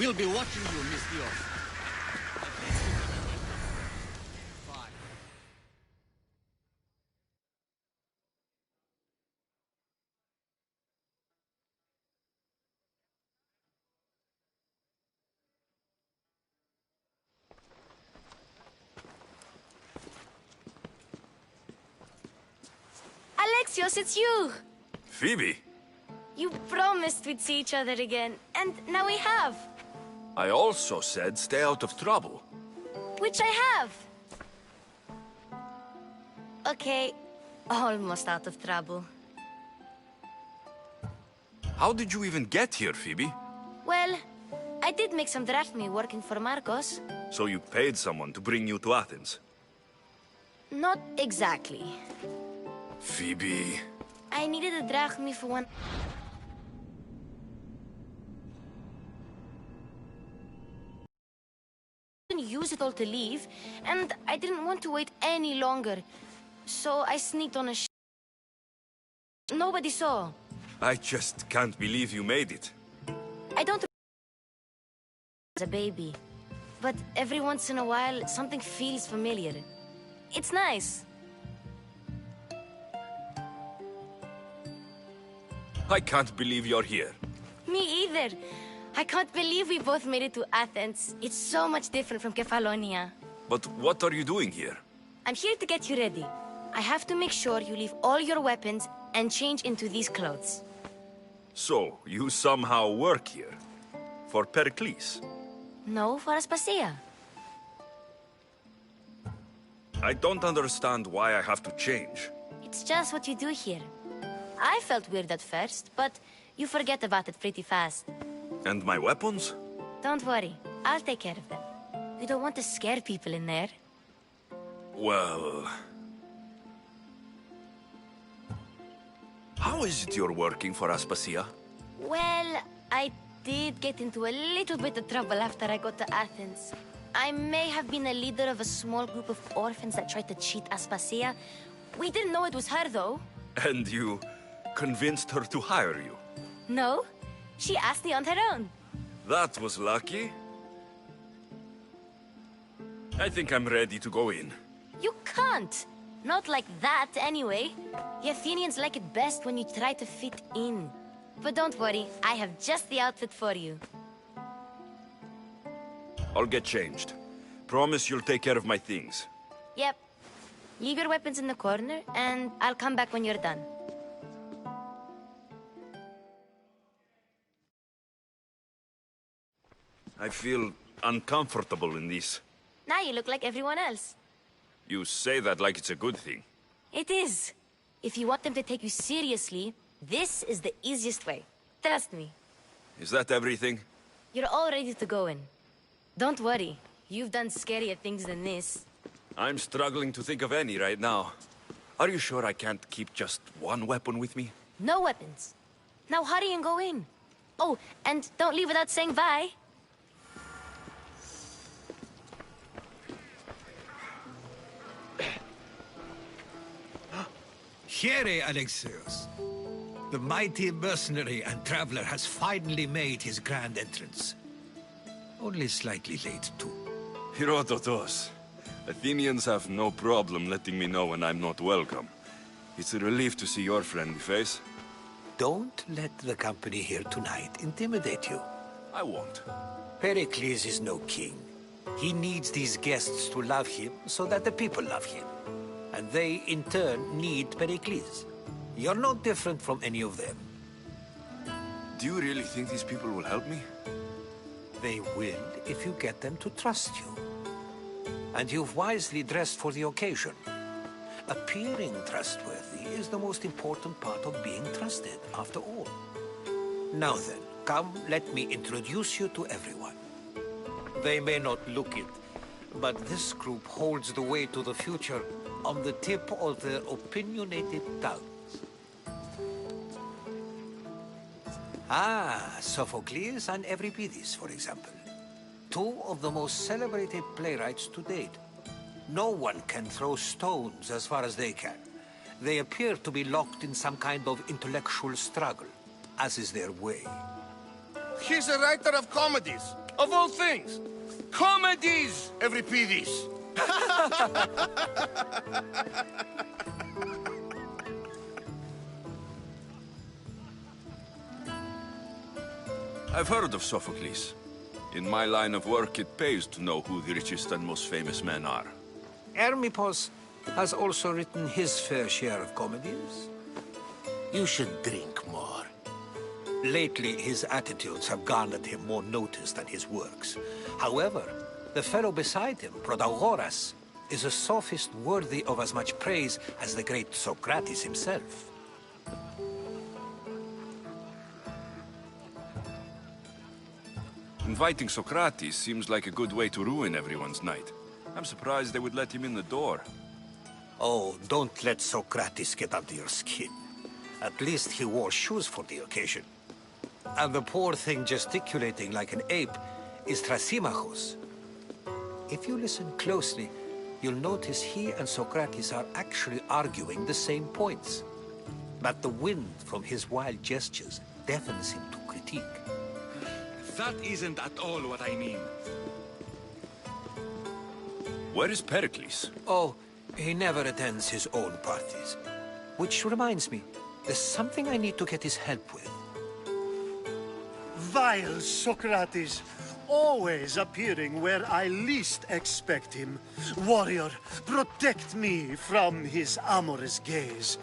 We'll be watching you, Miss Dios. Alexios, it's you! Phoebe? You promised we'd see each other again, and now we have. I also said stay out of trouble. Which I have. Okay, almost out of trouble. How did you even get here, Phoebe? Well, I did make some drachmi working for Marcos. So you paid someone to bring you to Athens? Not exactly. Phoebe... I needed a drachmi for one... I didn't use it all to leave, and I didn't want to wait any longer. So I sneaked on a Nobody saw. I just can't believe you made it. I don't... as a baby. But every once in a while, something feels familiar. It's nice. I can't believe you're here. Me either. I can't believe we both made it to Athens. It's so much different from Kefalonia. But what are you doing here? I'm here to get you ready. I have to make sure you leave all your weapons and change into these clothes. So, you somehow work here? For Pericles? No, for Aspasia. I don't understand why I have to change. It's just what you do here. I felt weird at first, but you forget about it pretty fast. And my weapons? Don't worry, I'll take care of them. We don't want to scare people in there. Well... How is it you're working for Aspasia? Well, I did get into a little bit of trouble after I got to Athens. I may have been a leader of a small group of orphans that tried to cheat Aspasia. We didn't know it was her, though. And you convinced her to hire you? No, she asked me on her own. That was lucky. I think I'm ready to go in. You can't. Not like that, anyway. The Athenians like it best when you try to fit in. But don't worry, I have just the outfit for you. I'll get changed. Promise you'll take care of my things. Yep. Leave your weapons in the corner, and I'll come back when you're done. I feel uncomfortable in this. Now you look like everyone else. You say that like it's a good thing. It is. If you want them to take you seriously, this is the easiest way. Trust me. Is that everything? You're all ready to go in. Don't worry. You've done scarier things than this. I'm struggling to think of any right now. Are you sure I can't keep just one weapon with me? No weapons. Now hurry and go in. Oh, and don't leave without saying bye. Here, Alexios. The mighty mercenary and traveler has finally made his grand entrance. Only slightly late, too. Herodotos. Athenians have no problem letting me know when I'm not welcome. It's a relief to see your friendly face. Don't let the company here tonight intimidate you. I won't. Pericles is no king. He needs these guests to love him so that the people love him. And they, in turn, need Pericles. You're no different from any of them. Do you really think these people will help me? They will if you get them to trust you. And you've wisely dressed for the occasion. Appearing trustworthy is the most important part of being trusted, after all. Now then, come, let me introduce you to everyone. They may not look it, but this group holds the way to the future on the tip of their opinionated tongues. Ah, Sophocles and Euripides, for example. Two of the most celebrated playwrights to date. No one can throw stones as far as they can. They appear to be locked in some kind of intellectual struggle, as is their way. He's a writer of comedies. Of all things, comedies, Euripides. I've heard of Sophocles. In my line of work, it pays to know who the richest and most famous men are. Hermippos has also written his fair share of comedies. You should drink more. Lately, his attitudes have garnered him more notice than his works. However, the fellow beside him, Protagoras, is a sophist worthy of as much praise as the great Socrates himself. Inviting Socrates seems like a good way to ruin everyone's night. I'm surprised they would let him in the door. Oh, don't let Socrates get under your skin. At least he wore shoes for the occasion. And the poor thing gesticulating like an ape is Thrasymachos. If you listen closely, you'll notice he and Socrates are actually arguing the same points. But the wind from his wild gestures deafens him to critique. That isn't at all what I mean. Where is Pericles? Oh, he never attends his own parties. Which reminds me, there's something I need to get his help with. Vile Socrates, always appearing where I least expect him. Warrior, protect me from his amorous gaze.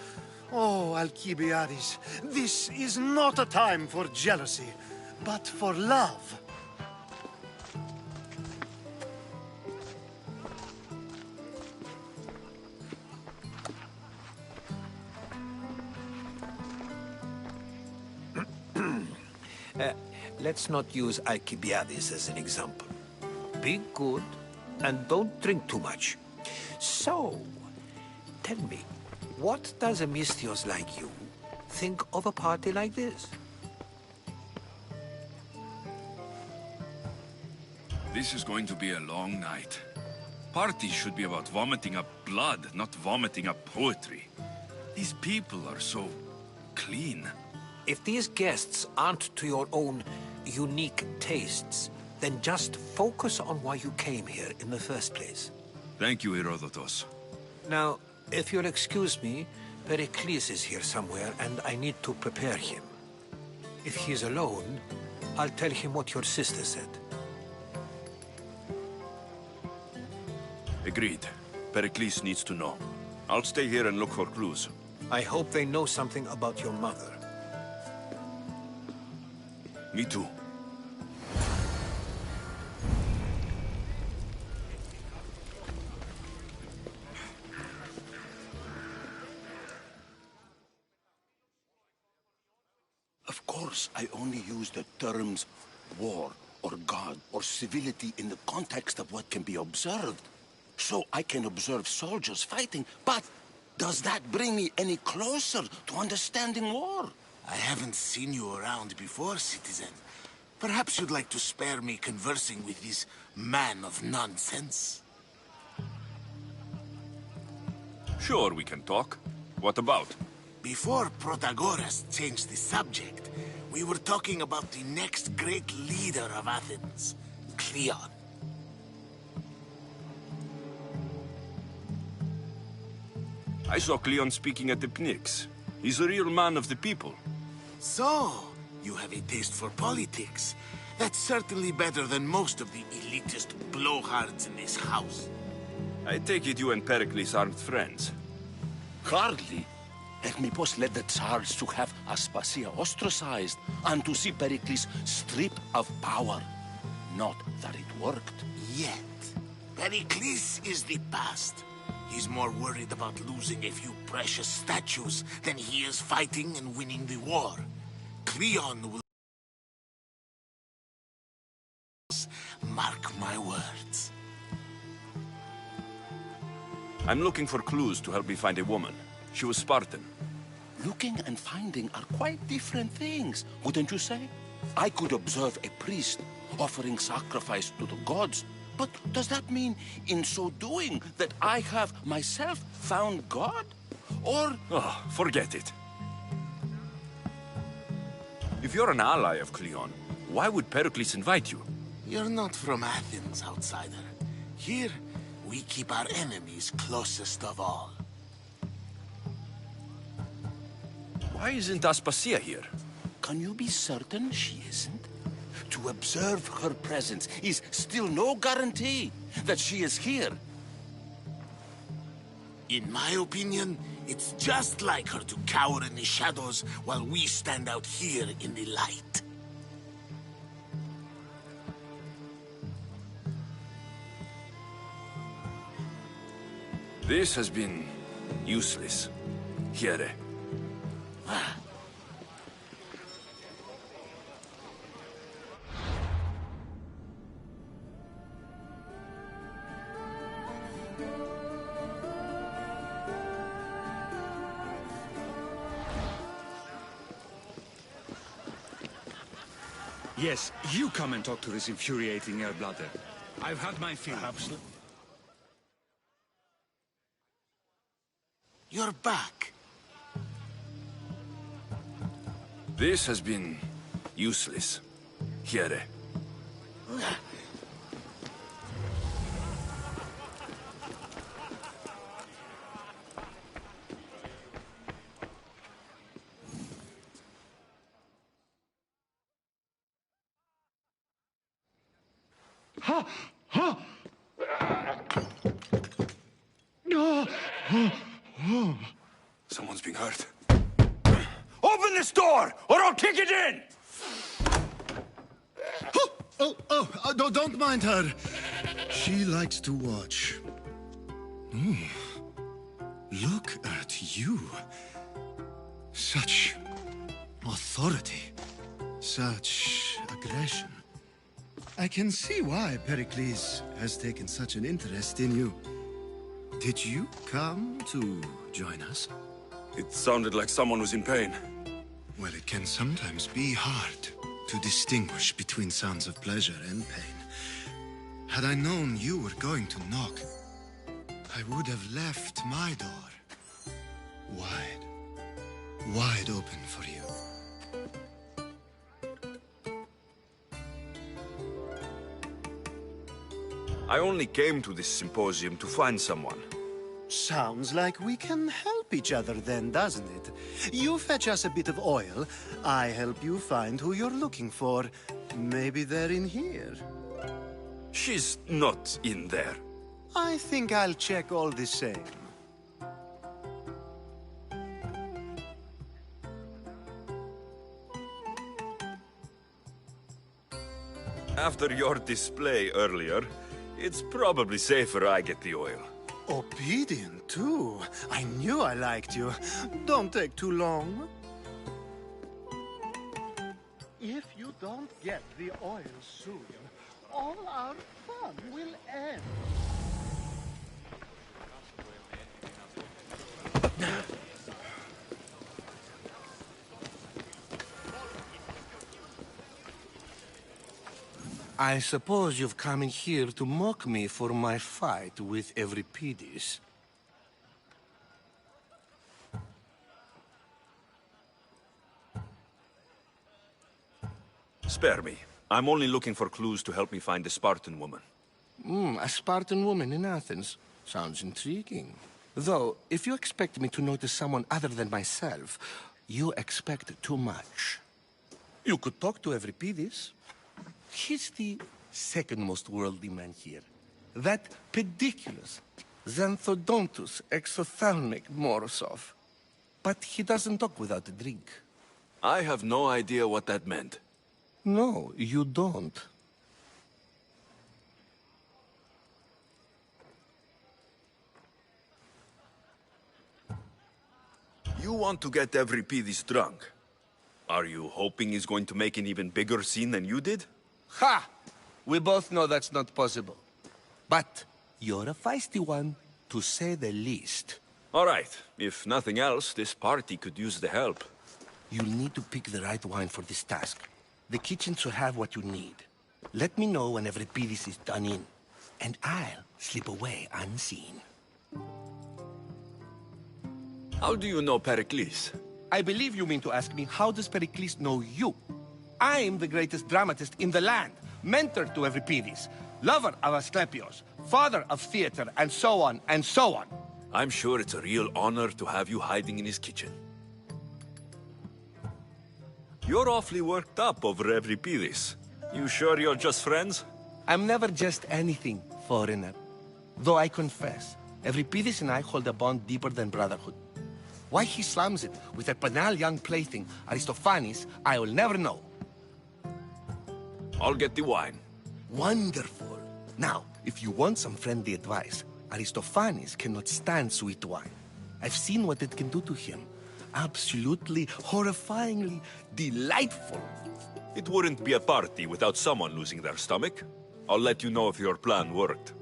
Oh, Alcibiades, this is not a time for jealousy, but for love. Let's not use Alcibiades as an example. Be good, and don't drink too much. So, tell me, what does a Misthios like you think of a party like this? This is going to be a long night. Parties should be about vomiting up blood, not vomiting up poetry. These people are so clean. If these guests aren't to your own unique tastes, then just focus on why you came here in the first place. Thank you, Herodotus. Now, if you'll excuse me, Pericles is here somewhere, and I need to prepare him. If he's alone, I'll tell him what your sister said. Agreed. Pericles needs to know. I'll stay here and look for clues. I hope they know something about your mother. Me too. Of course, I only use the terms war or God or civility in the context of what can be observed. So I can observe soldiers fighting, but does that bring me any closer to understanding war? I haven't seen you around before, citizen. Perhaps you'd like to spare me conversing with this man of nonsense? Sure, we can talk. What about? Before Protagoras changed the subject, we were talking about the next great leader of Athens, Cleon. I saw Cleon speaking at the Pnyx. He's a real man of the people. So, you have a taste for politics. That's certainly better than most of the elitist blowhards in this house. I take it you and Pericles aren't friends. Hardly. Hermippos led the Tsars to have Aspasia ostracized and to see Pericles stripped of power. Not that it worked. Yet, Pericles is the past. He's more worried about losing a few precious statues than he is fighting and winning the war. Cleon will... Mark my words. I'm looking for clues to help me find a woman. She was Spartan. Looking and finding are quite different things, wouldn't you say? I could observe a priest offering sacrifice to the gods, but does that mean, in so doing, that I have myself found God? Or... Oh, forget it. If you're an ally of Cleon, why would Pericles invite you? You're not from Athens, outsider. Here, we keep our enemies closest of all. Why isn't Aspasia here? Can you be certain she isn't? To observe her presence is still no guarantee that she is here. In my opinion, it's just like her to cower in the shadows while we stand out here in the light. This has been useless. Here. Yes, you come and talk to this infuriating air-blooder. I've had my fill. Absolutely. You're back. This has been useless. Here. Someone's being hurt. Open this door, or I'll kick it in! Don't mind her. She likes to watch. Look at you. Such authority. Such aggression. I can see why Pericles has taken such an interest in you. Did you come to join us? It sounded like someone was in pain. Well, it can sometimes be hard to distinguish between sounds of pleasure and pain. Had I known you were going to knock, I would have left my door wide open for you. I only came to this symposium to find someone. Sounds like we can help each other then, doesn't it? You fetch us a bit of oil, I help you find who you're looking for. Maybe they're in here. She's not in there. I think I'll check all the same. After your display earlier, it's probably safer I get the oil. Obedient, too. I knew I liked you. Don't take too long. If you don't get the oil soon, all our fun will end. I suppose you've come in here to mock me for my fight with Euripides. Spare me. I'm only looking for clues to help me find the Spartan woman. A Spartan woman in Athens. Sounds intriguing. Though, if you expect me to notice someone other than myself, you expect too much. You could talk to Euripides. He's the second most worldly man here. That pediculous, xanthodontus exophthalmic Morosov. But he doesn't talk without a drink. I have no idea what that meant. No, you don't. You want to get Euripides drunk. Are you hoping he's going to make an even bigger scene than you did? Ha! We both know that's not possible. But you're a feisty one, to say the least. All right. If nothing else, this party could use the help. You'll need to pick the right wine for this task. The kitchen should have what you need. Let me know when Euripides is done in, and I'll slip away unseen. How do you know Pericles? I believe you mean to ask me, how does Pericles know you? I'm the greatest dramatist in the land. mentor to Euripides, lover of Asclepius, father of theater, and so on, and so on. I'm sure it's a real honor to have you hiding in his kitchen. You're awfully worked up over Euripides. You sure you're just friends? I'm never just anything, foreigner. Though I confess, Euripides and I hold a bond deeper than brotherhood. Why he slams it with that banal young plaything, Aristophanes, I will never know. I'll get the wine. Wonderful. Now, if you want some friendly advice, Aristophanes cannot stand sweet wine. I've seen what it can do to him. Absolutely, horrifyingly delightful. It wouldn't be a party without someone losing their stomach. I'll let you know if your plan worked.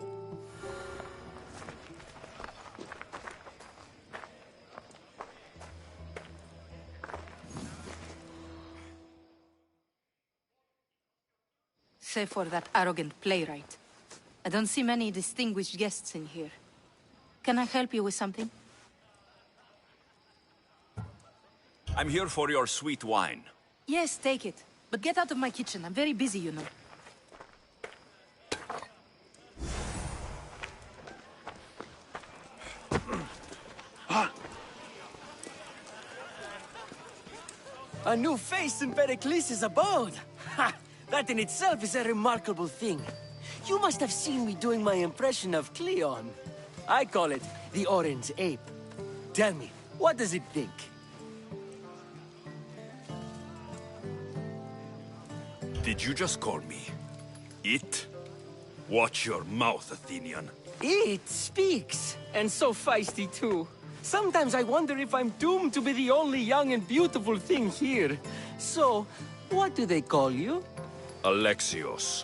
Save for that arrogant playwright. I don't see many distinguished guests in here. Can I help you with something? I'm here for your sweet wine. Yes, take it. But get out of my kitchen. I'm very busy, you know. A new face in Pericles' abode! Ha! That in itself is a remarkable thing. You must have seen me doing my impression of Cleon. I call it the Orange Ape. Tell me, what does it think? Did you just call me it? Watch your mouth, Athenian. It speaks, and so feisty too. Sometimes I wonder if I'm doomed to be the only young and beautiful thing here. So, what do they call you? Alexios.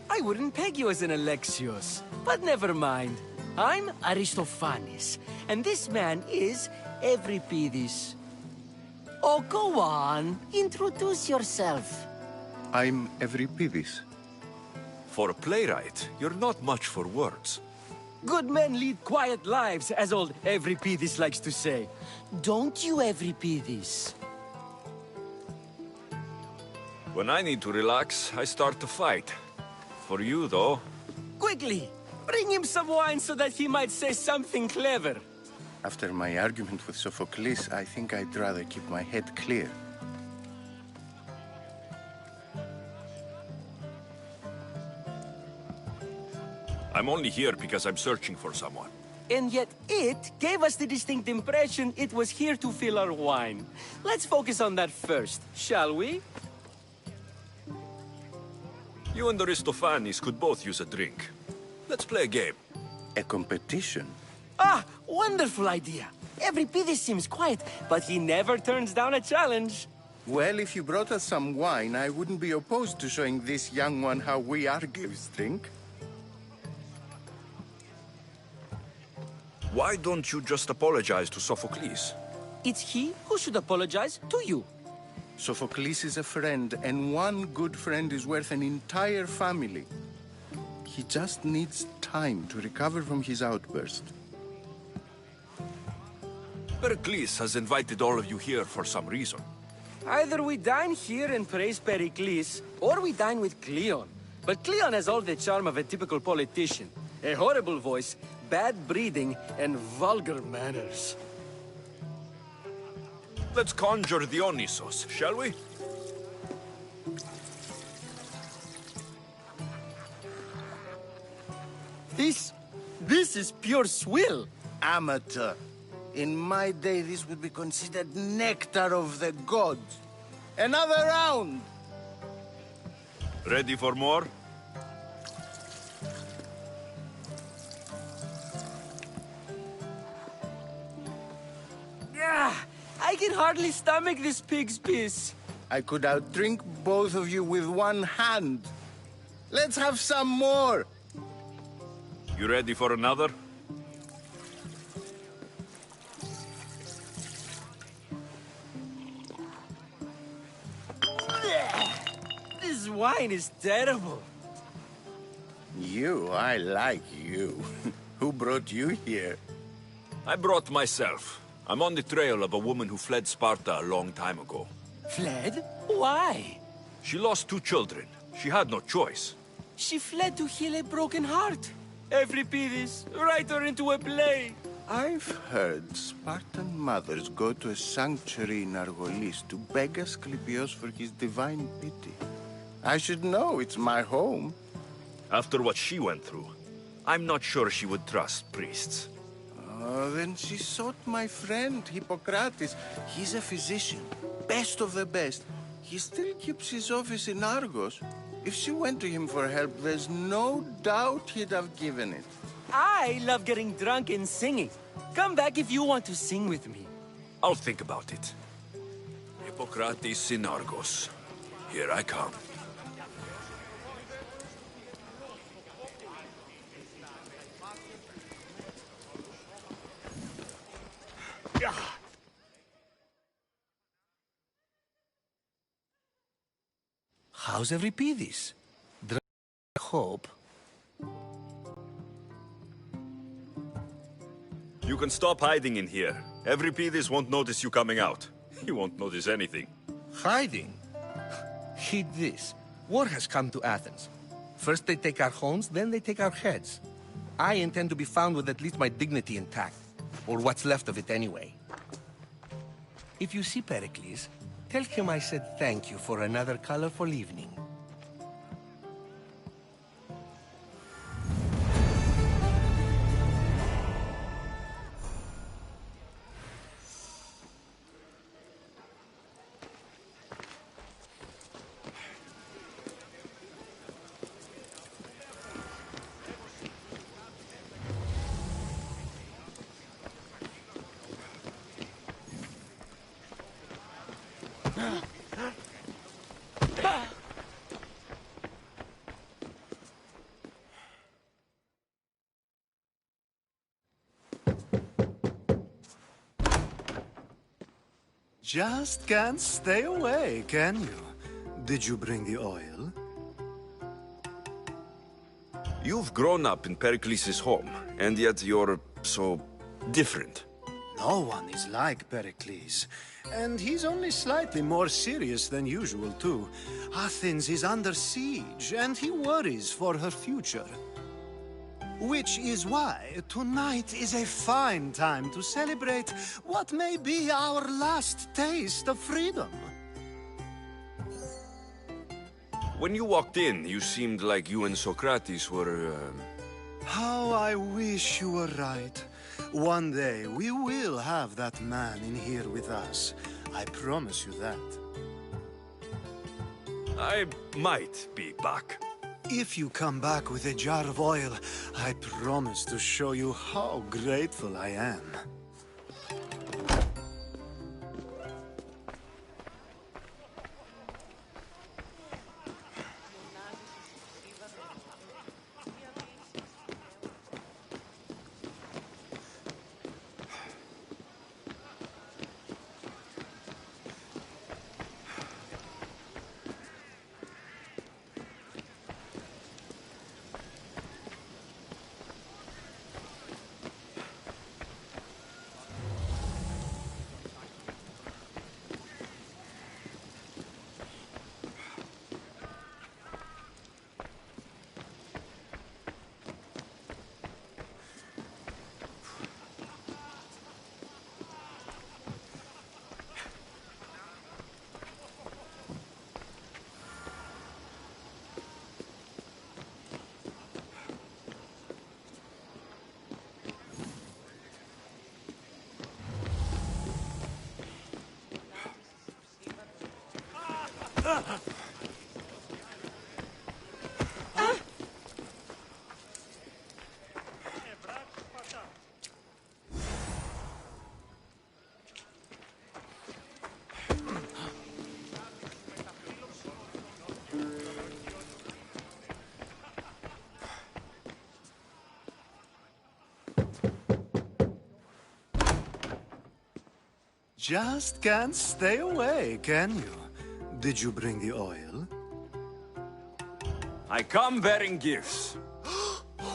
I wouldn't peg you as an Alexios, but never mind. I'm Aristophanes, and this man is Euripides. Oh, go on. Introduce yourself. I'm Euripides. For a playwright, you're not much for words. Good men lead quiet lives, as old Euripides likes to say. Don't you, Euripides? When I need to relax, I start to fight. For you, though... Quickly! Bring him some wine so that he might say something clever. After my argument with Sophocles, I think I'd rather keep my head clear. I'm only here because I'm searching for someone. And yet it gave us the distinct impression it was here to fill our wine. Let's focus on that first, shall we? You and Aristophanes could both use a drink. Let's play a game. A competition? Ah, wonderful idea. Euripides seems quiet, but he never turns down a challenge. Well, if you brought us some wine, I wouldn't be opposed to showing this young one how we Argives drink. Why don't you just apologize to Sophocles? It's he who should apologize to you. Sophocles is a friend, and one good friend is worth an entire family. He just needs time to recover from his outburst. Pericles has invited all of you here for some reason. Either we dine here and praise Pericles, or we dine with Cleon. But Cleon has all the charm of a typical politician. A horrible voice, bad breeding, and vulgar manners. Let's conjure Dionysos, shall we? This is pure swill. Amateur. In my day, this would be considered nectar of the gods. Another round! Ready for more? I can hardly stomach this pig's piss. I could outdrink both of you with one hand. Let's have some more. You ready for another? This wine is terrible. I like you. Who brought you here? I brought myself. I'm on the trail of a woman who fled Sparta a long time ago. Fled? Why? She lost 2 children. She had no choice. She fled to heal a broken heart. Euripides, write her into a play. I've heard Spartan mothers go to a sanctuary in Argolis to beg Asclepios for his divine pity. I should know, it's my home. After what she went through, I'm not sure she would trust priests. Oh, then she sought my friend, Hippocrates. He's a physician, best of the best. He still keeps his office in Argos. If she went to him for help, there's no doubt he'd have given it. I love getting drunk and singing. Come back if you want to sing with me. I'll think about it. Hippocrates in Argos. Here I come. How's Euripides? I hope. You can stop hiding in here. Euripides won't notice you coming out. He won't notice anything. Hiding? Heed this. War has come to Athens. First they take our homes, then they take our heads. I intend to be found with at least my dignity intact. Or what's left of it anyway. If you see Pericles, tell him I said thank you for another colorful evening. Just can't stay away, can you? Did you bring the oil? You've grown up in Pericles' home, and yet you're so different. No one is like Pericles. And he's only slightly more serious than usual, too. Athens is under siege, and he worries for her future. Which is why tonight is a fine time to celebrate what may be our last taste of freedom. When you walked in, you seemed like you and Socrates were, How I wish you were right. One day we will have that man in here with us. I promise you that. I might be back. If you come back with a jar of oil, I promise to show you how grateful I am. Just can't stay away, can you? Did you bring the oil? I come bearing gifts.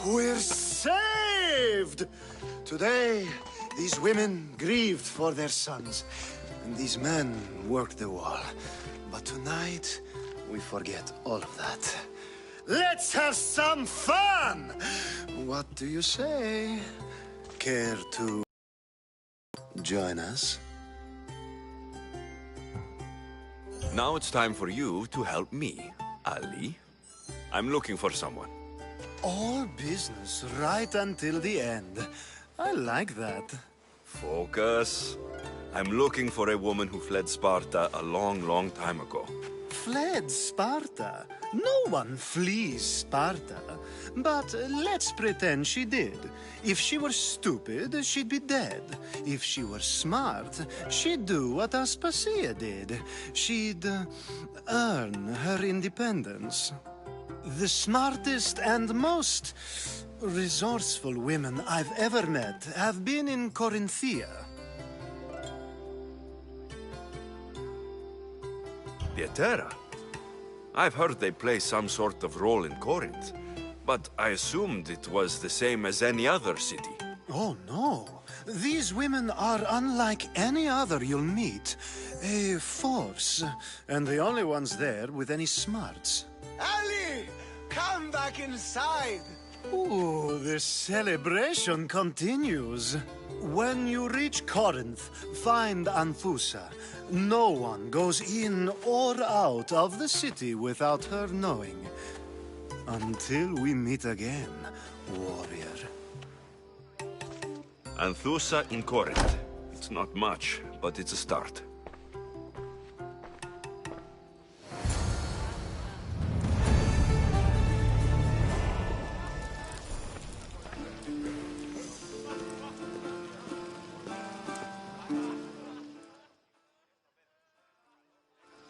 We're saved! Today, these women grieved for their sons, and these men worked the wall. But tonight, we forget all of that. Let's have some fun! What do you say? Care to join us? Now it's time for you to help me, Ali. I'm looking for someone. All business right until the end. I like that. Focus. I'm looking for a woman who fled Sparta a long, long time ago. Fled Sparta? No one flees Sparta. But let's pretend she did. If she were stupid, she'd be dead. If she were smart, she'd do what Aspasia did. She'd earn her independence. The smartest and most resourceful women I've ever met have been in Corinthia. Pietera? I've heard they play some sort of role in Corinth, but I assumed it was the same as any other city. Oh, no. These women are unlike any other you'll meet. A force, and the only ones there with any smarts. Ali! Come back inside! Ooh, the celebration continues. When you reach Corinth, find Anthusa. No one goes in or out of the city without her knowing. Until we meet again, warrior. Anthusa in Corinth. It's not much, but it's a start.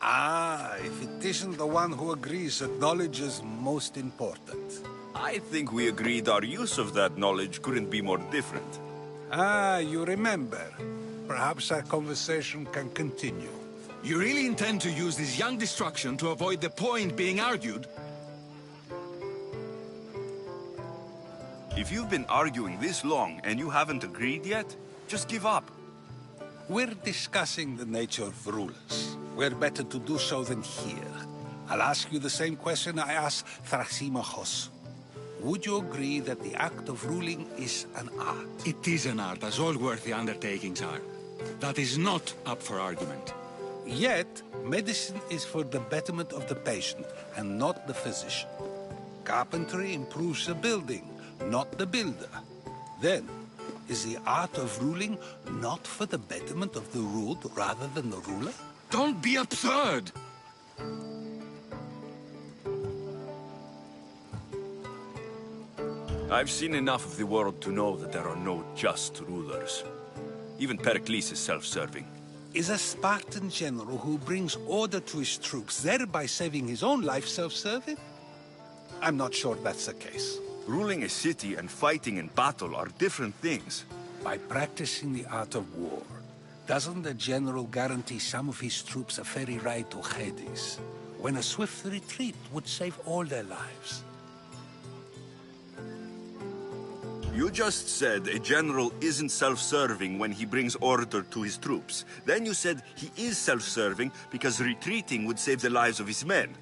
Ah, if it isn't the one who agrees that knowledge is most important. I think we agreed our use of that knowledge couldn't be more different. Ah, you remember. Perhaps our conversation can continue. You really intend to use this young destruction to avoid the point being argued? If you've been arguing this long and you haven't agreed yet, just give up. We're discussing the nature of rulers. Where better to do so than here? I'll ask you the same question I asked Thrasymachos. Would you agree that the act of ruling is an art? It is an art, as all worthy undertakings are. That is not up for argument. Yet, medicine is for the betterment of the patient, and not the physician. Carpentry improves the building, not the builder. Then, is the art of ruling not for the betterment of the ruled rather than the ruler? Don't be absurd! I've seen enough of the world to know that there are no just rulers. Even Pericles is self-serving. Is a Spartan general who brings order to his troops, thereby saving his own life, self-serving? I'm not sure that's the case. Ruling a city and fighting in battle are different things. By practicing the art of war, doesn't the general guarantee some of his troops a ferry ride to Hades, when a swift retreat would save all their lives? You just said a general isn't self-serving when he brings order to his troops. Then you said he is self-serving because retreating would save the lives of his men.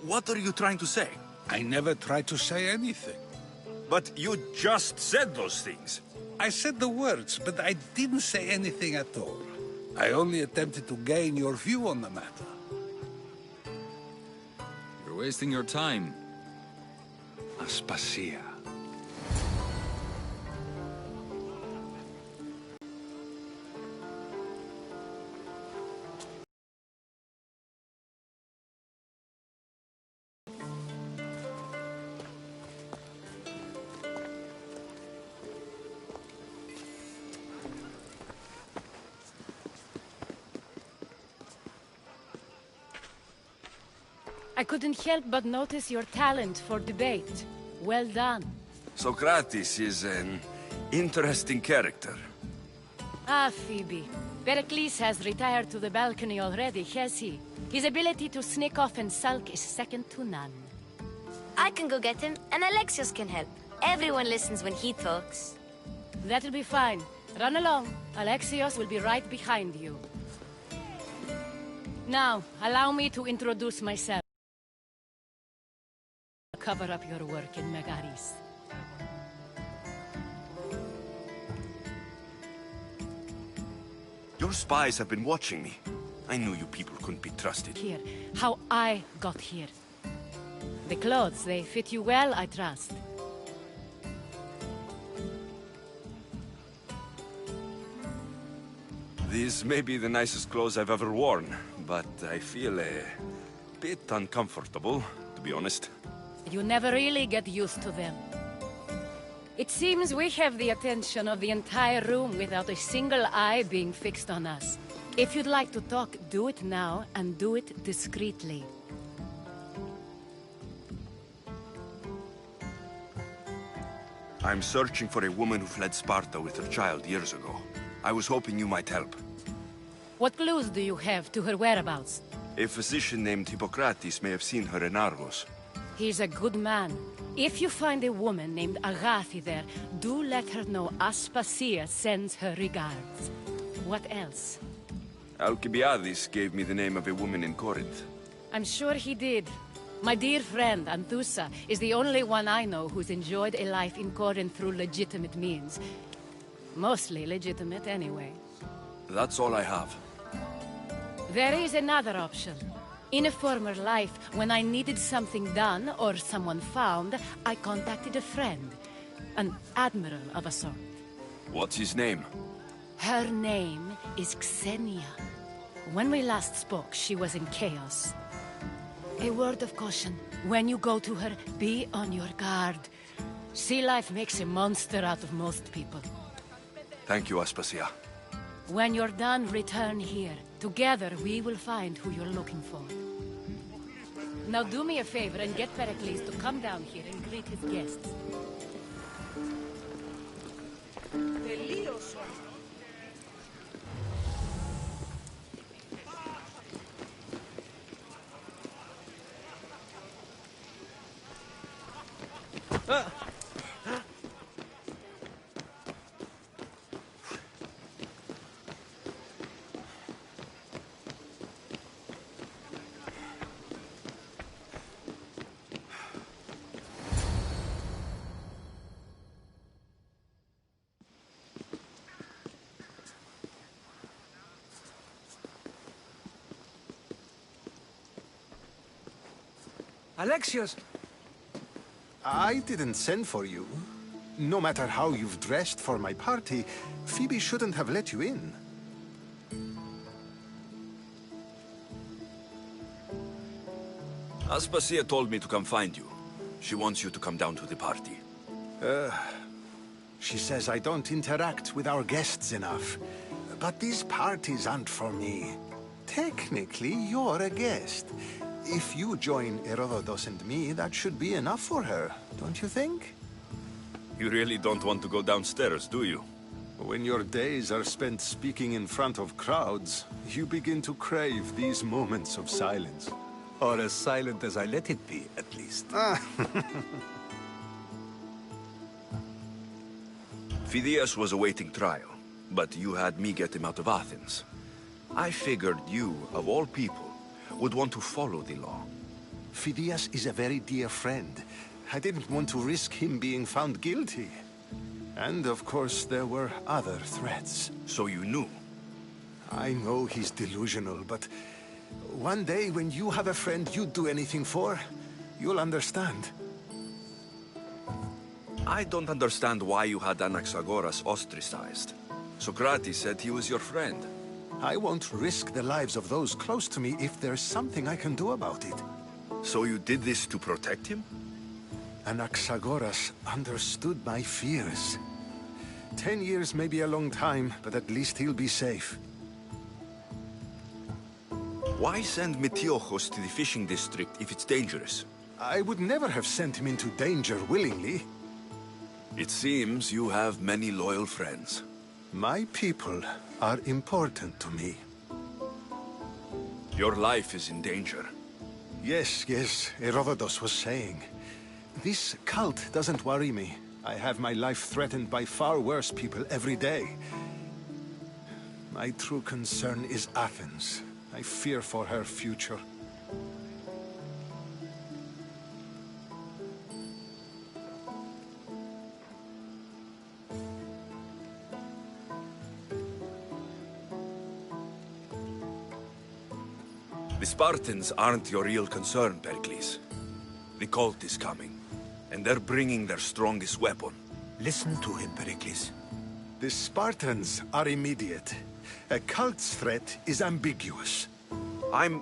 What are you trying to say? I never tried to say anything. But you just said those things. I said the words, but I didn't say anything at all. I only attempted to gain your view on the matter. You're wasting your time. Aspasia. I couldn't help but notice your talent for debate. Well done. Socrates is an interesting character. Ah, Phoebe. Pericles has retired to the balcony already, has he? His ability to sneak off and sulk is second to none. I can go get him, and Alexios can help. Everyone listens when he talks. That'll be fine. Run along. Alexios will be right behind you. Now, allow me to introduce myself. cover up your work in Megaris. Your spies have been watching me. I knew you people couldn't be trusted. Here, how I got here. The clothes, they fit you well, I trust. These may be the nicest clothes I've ever worn, but I feel a bit uncomfortable, to be honest. You never really get used to them. It seems we have the attention of the entire room without a single eye being fixed on us. If you'd like to talk, do it now, and do it discreetly. I'm searching for a woman who fled Sparta with her child years ago. I was hoping you might help. What clues do you have to her whereabouts? A physician named Hippocrates may have seen her in Argos. He's a good man. If you find a woman named Agathi there, do let her know Aspasia sends her regards. What else? Alcibiades gave me the name of a woman in Corinth. I'm sure he did. My dear friend, Anthusa, is the only one I know who's enjoyed a life in Corinth through legitimate means. Mostly legitimate, anyway. That's all I have. There is another option. In a former life, when I needed something done or someone found, I contacted a friend. An admiral of a sort. What's his name? Her name is Xenia. When we last spoke, she was in chaos. A word of caution. When you go to her, be on your guard. Sea life makes a monster out of most people. Thank you, Aspasia. When you're done, return here. Together, we will find who you're looking for. Now do me a favor and get Pericles to come down here and greet his guests. Alexios! I didn't send for you. No matter how you've dressed for my party, Phoebe shouldn't have let you in. Aspasia told me to come find you. She wants you to come down to the party. She says I don't interact with our guests enough. But these parties aren't for me. Technically, you're a guest. If you join Herodotus and me, that should be enough for her, don't you think? You really don't want to go downstairs, do you? When your days are spent speaking in front of crowds, you begin to crave these moments of silence. Or as silent as I let it be, at least. Phidias was awaiting trial, but you had me get him out of Athens. I figured you, of all people, would want to follow the law. Phidias is a very dear friend. I didn't want to risk him being found guilty. And of course, there were other threats. So you knew? I know he's delusional, but one day when you have a friend you'd do anything for, you'll understand. I don't understand why you had Anaxagoras ostracized. Socrates said he was your friend. I won't risk the lives of those close to me if there's something I can do about it. So you did this to protect him? Anaxagoras understood my fears. 10 years may be a long time, but at least he'll be safe. Why send Metiochos to the fishing district if it's dangerous? I would never have sent him into danger willingly. It seems you have many loyal friends. My people are important to me. Your life is in danger. Yes, Herodotus was saying. This cult doesn't worry me. I have my life threatened by far worse people every day. My true concern is Athens. I fear for her future. Spartans aren't your real concern, Pericles. The cult is coming, and they're bringing their strongest weapon. Listen to him, Pericles. The Spartans are immediate. A cult's threat is ambiguous. I'm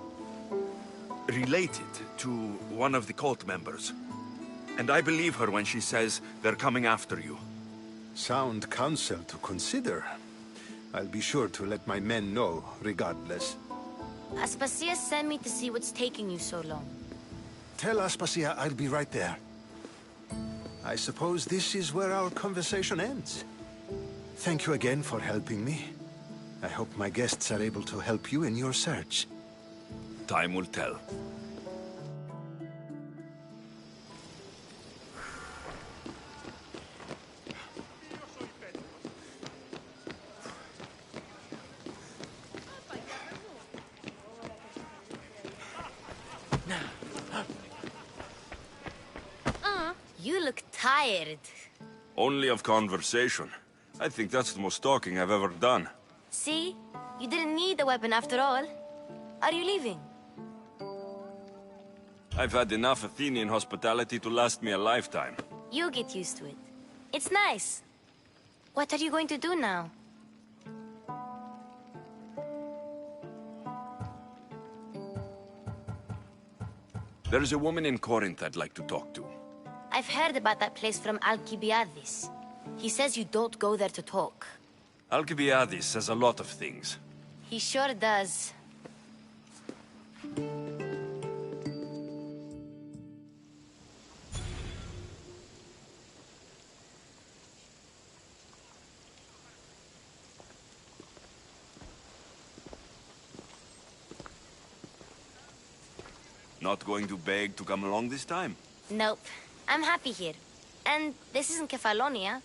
related to one of the cult members, and I believe her when she says they're coming after you. Sound counsel to consider. I'll be sure to let my men know, regardless. Aspasia sent me to see what's taking you so long. Tell Aspasia I'll be right there. I suppose this is where our conversation ends. Thank you again for helping me. I hope my guests are able to help you in your search. Time will tell. You look tired. Only of conversation. I think that's the most talking I've ever done. See? You didn't need a weapon after all. Are you leaving? I've had enough Athenian hospitality to last me a lifetime. You'll get used to it. It's nice. What are you going to do now? There's a woman in Corinth I'd like to talk to. I've heard about that place from Alcibiades. He says you don't go there to talk. Alcibiades says a lot of things. He sure does. Not going to beg to come along this time? Nope. I'm happy here. And this isn't Kefalonia.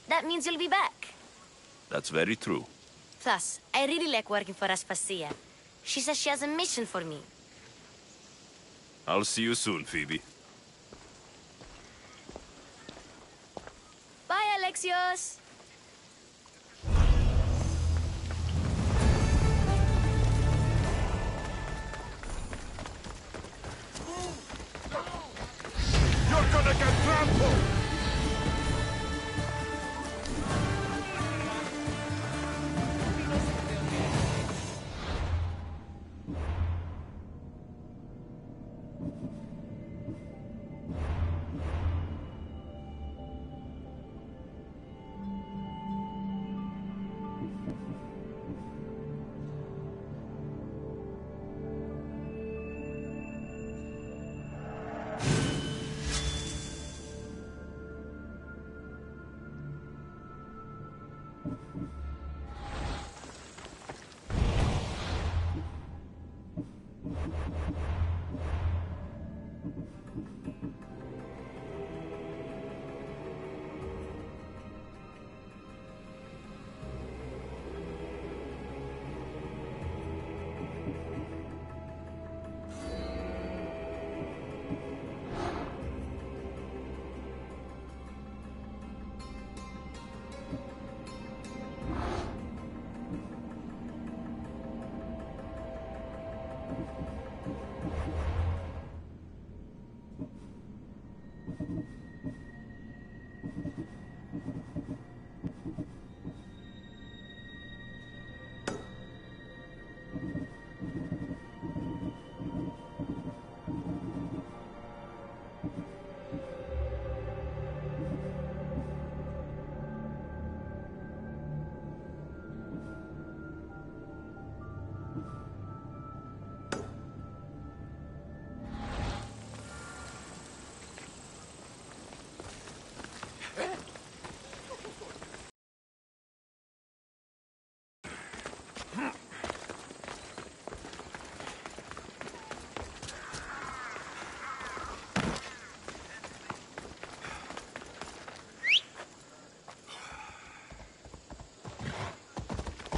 That means you'll be back. That's very true. Plus, I really like working for Aspasia. She says she has a mission for me. I'll see you soon, Phoebe. Bye, Alexios! You're gonna get trampled!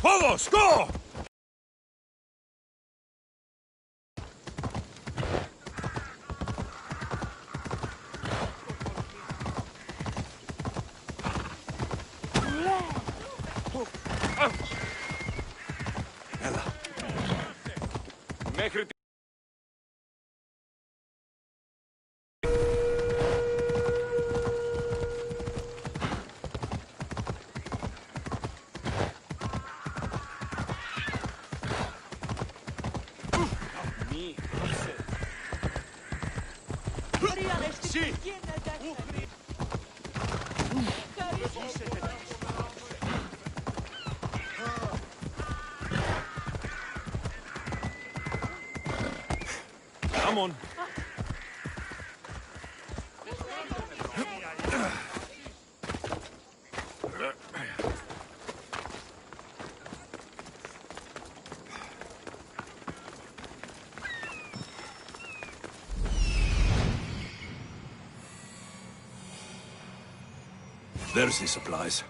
Vamos, go! Μέχρι Sì! Come on. There's the supplies.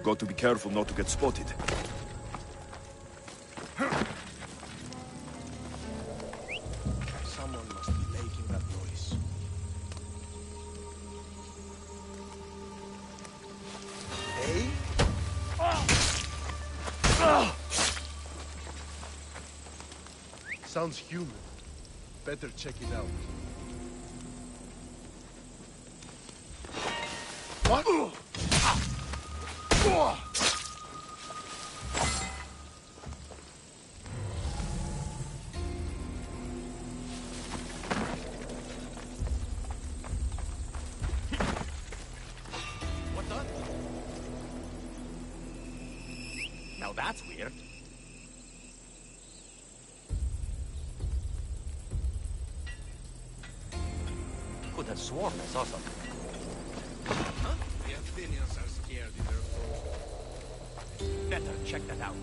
Got to be careful not to get spotted. Someone must be making that noise. Hey? Sounds human. Better check it out. What? What the? Now that's weird. Could have sworn I saw something. Huh? The Athenians are scared in their own. Better check that out.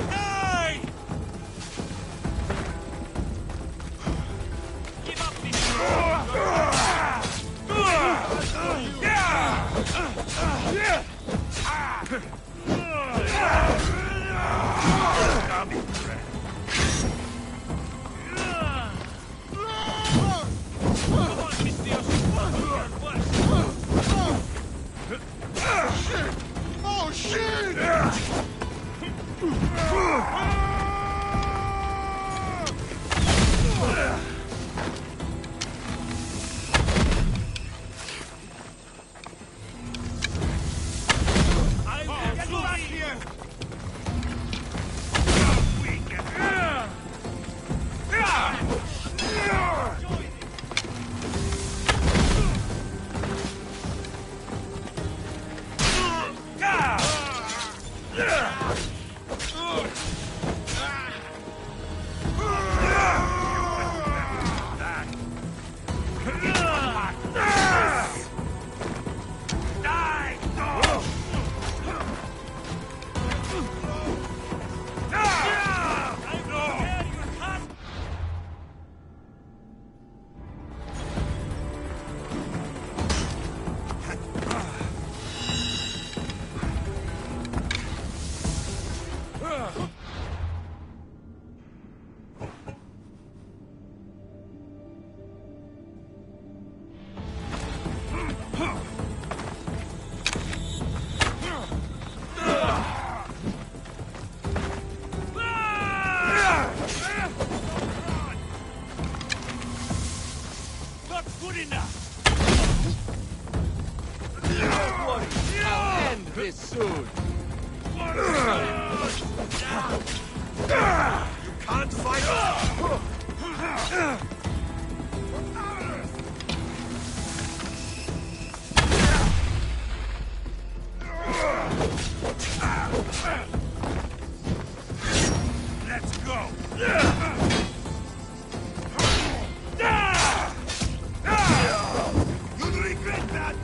Hey! soon. You can't fight us! Let's go! You'll regret that!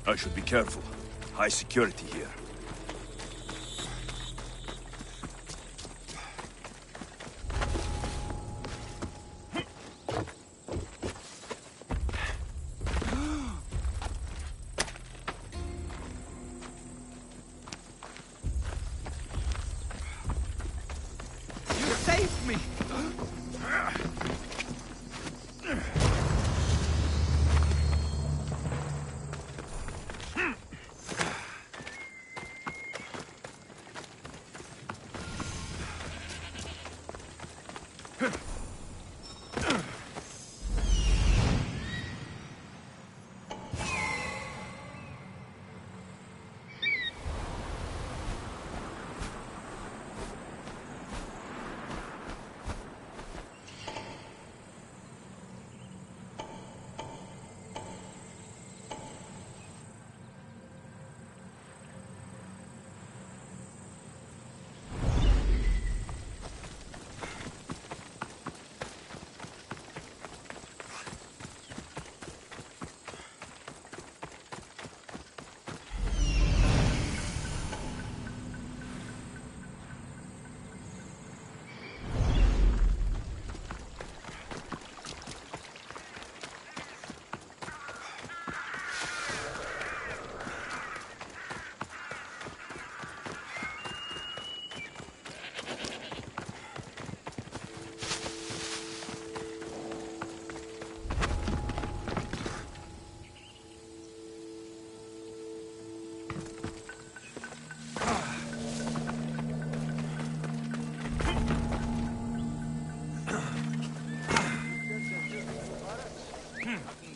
I should be careful. High security here. You saved me!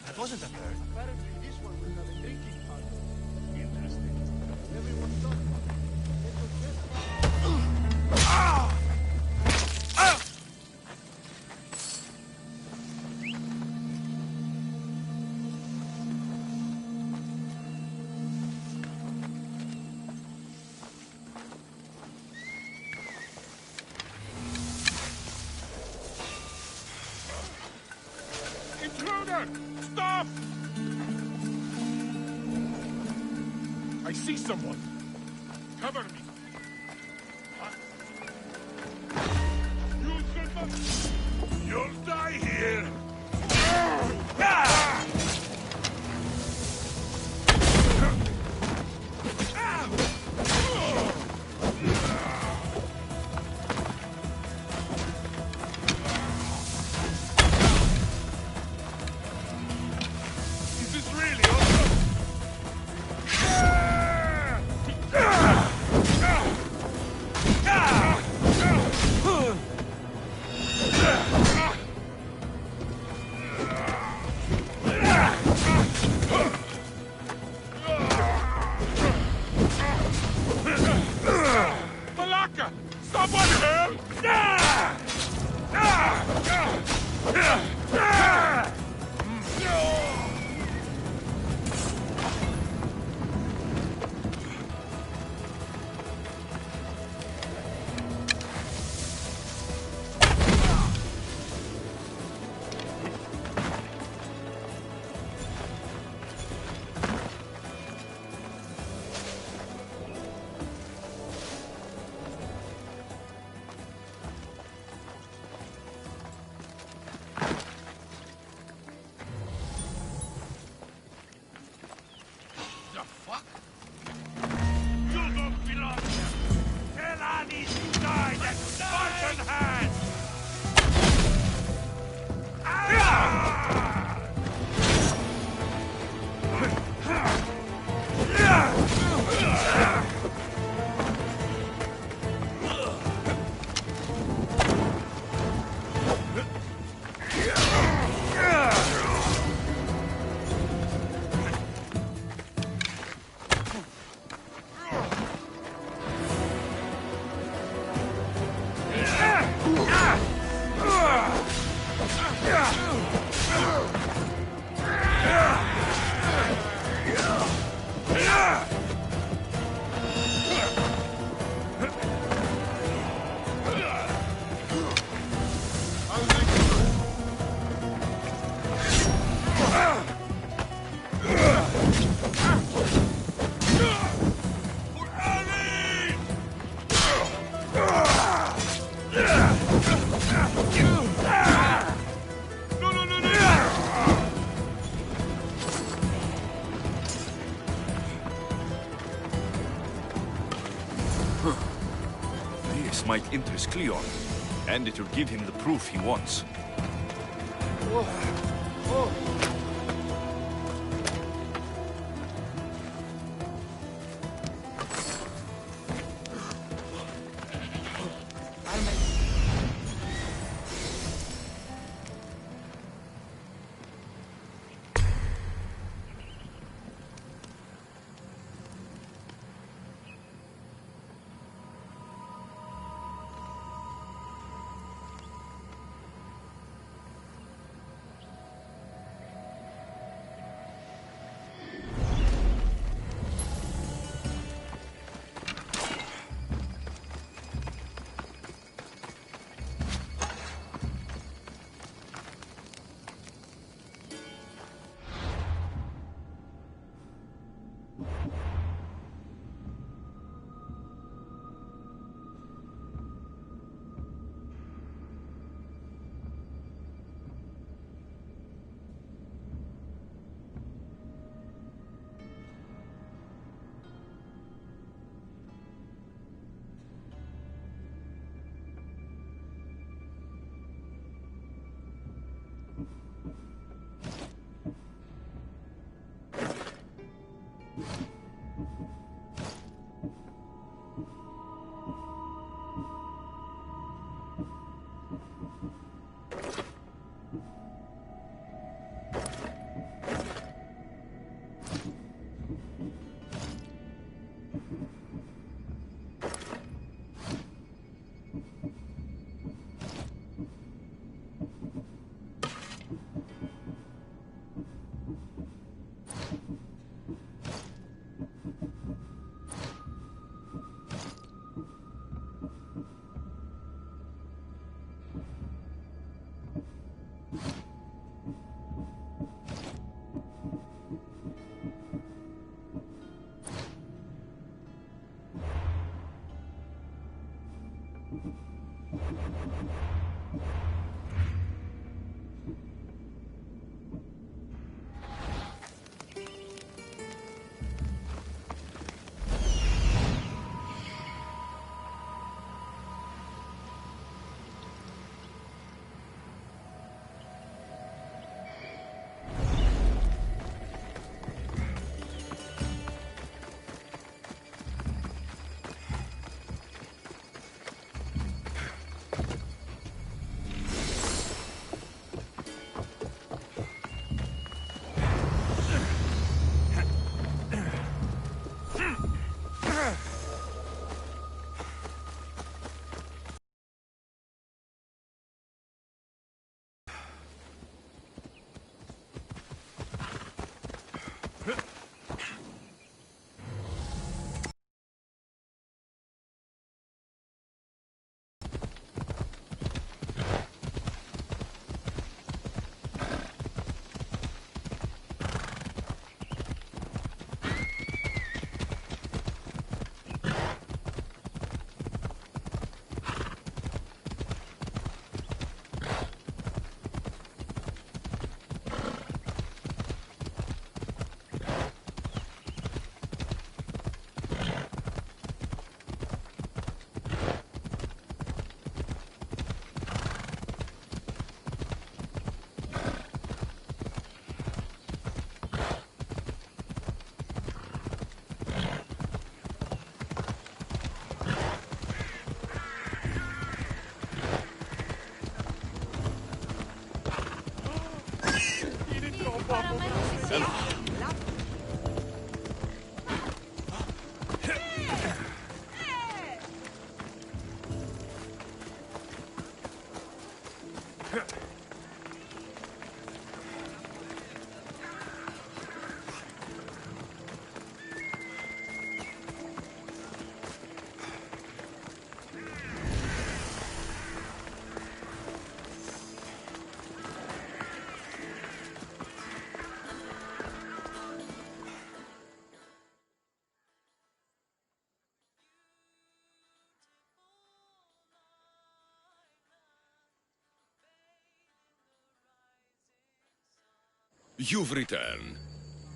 That wasn't a bird. Apparently this one will have a drinking party. Interesting. Everyone's done. Intruder! Stop! I see someone. Cover me. You should not... You'll die here. Is this really awesome? might interest Cleon, and it will give him the proof he wants. You've returned.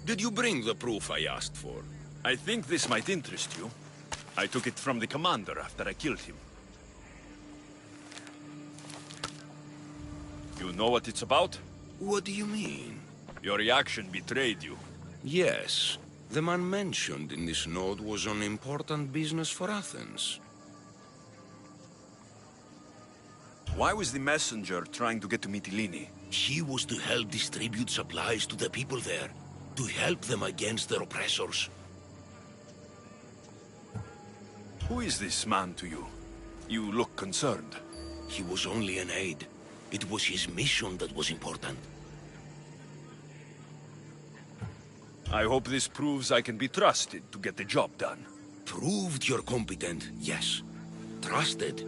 Did you bring the proof I asked for? I think this might interest you. I took it from the commander after I killed him. You know what it's about? What do you mean? Your reaction betrayed you. Yes. The man mentioned in this note was on important business for Athens. Why was the messenger trying to get to Mytilene? He was to help distribute supplies to the people there, to help them against their oppressors. Who is this man to you? You look concerned. He was only an aide. It was his mission that was important. I hope this proves I can be trusted to get the job done. Proved you're competent, yes. Trusted.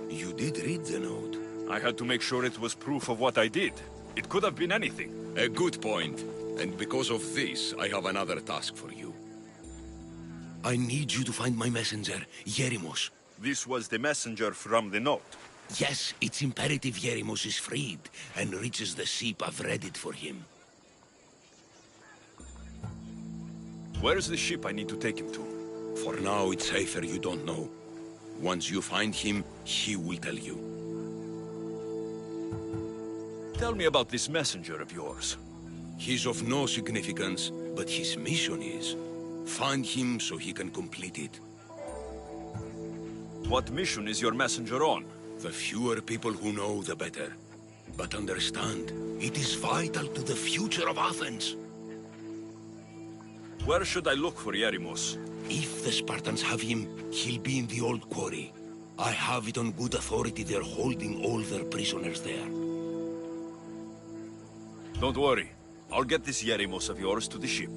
You did read the note. I had to make sure it was proof of what I did. It could have been anything. A good point. And because of this, I have another task for you. I need you to find my messenger, Yerimos. This was the messenger from the note. Yes, it's imperative Yerimos is freed and reaches the ship I've readied for him. Where's the ship I need to take him to? For now, it's safer you don't know. Once you find him, he will tell you. Tell me about this messenger of yours. He's of no significance, but his mission is. Find him so he can complete it. What mission is your messenger on? The fewer people who know, the better. But understand, it is vital to the future of Athens. Where should I look for Yerimos? If the Spartans have him, he'll be in the old quarry. I have it on good authority they're holding all their prisoners there. Don't worry. I'll get this Yerimos of yours to the ship.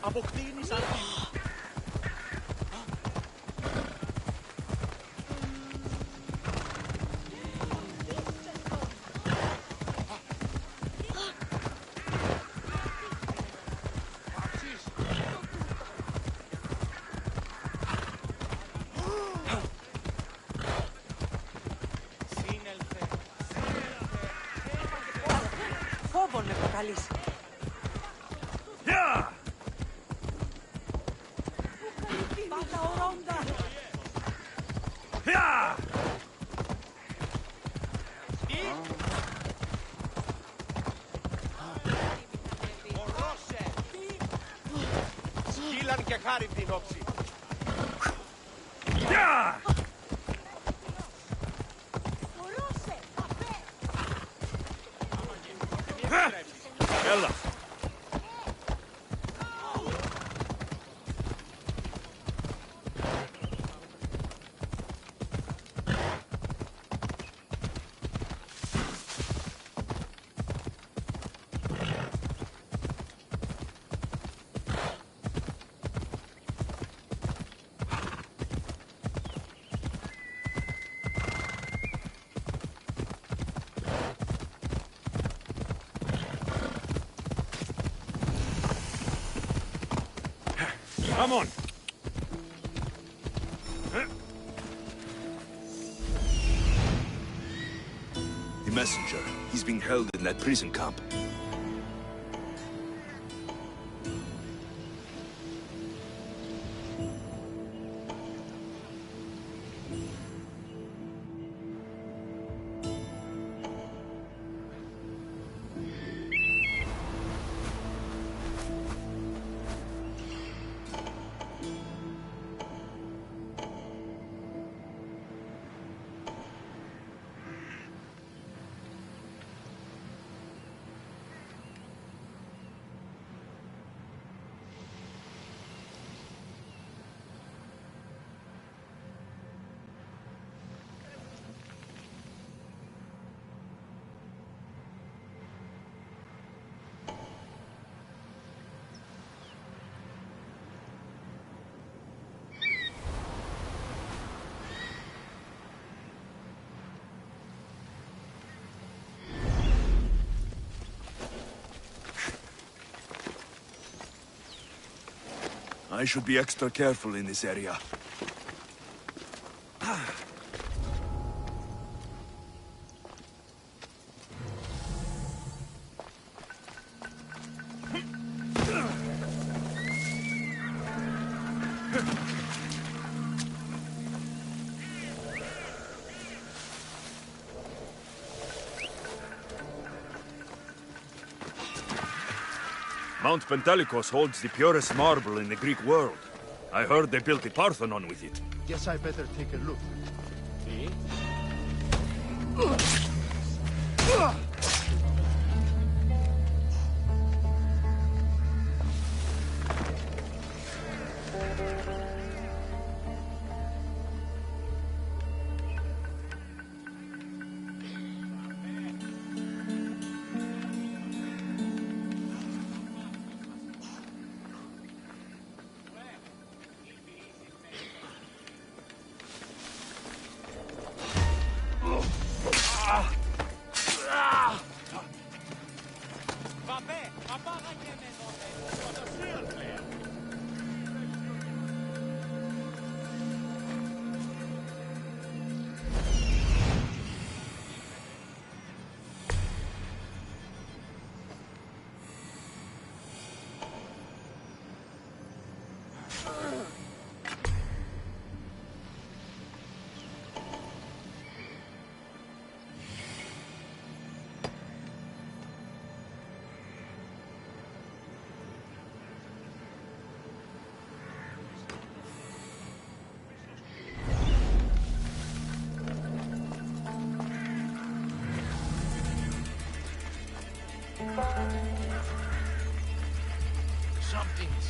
Αποκτήνεις αρχή. Φόβο με προκαλείς. Σκύλαν και χάρη την όψη. Έλα. Come on! The messenger. He's being held in that prison camp. I should be extra careful in this area. Mount Pentelicus holds the purest marble in the Greek world. I heard they built the Parthenon with it. Guess I better take a look. Something's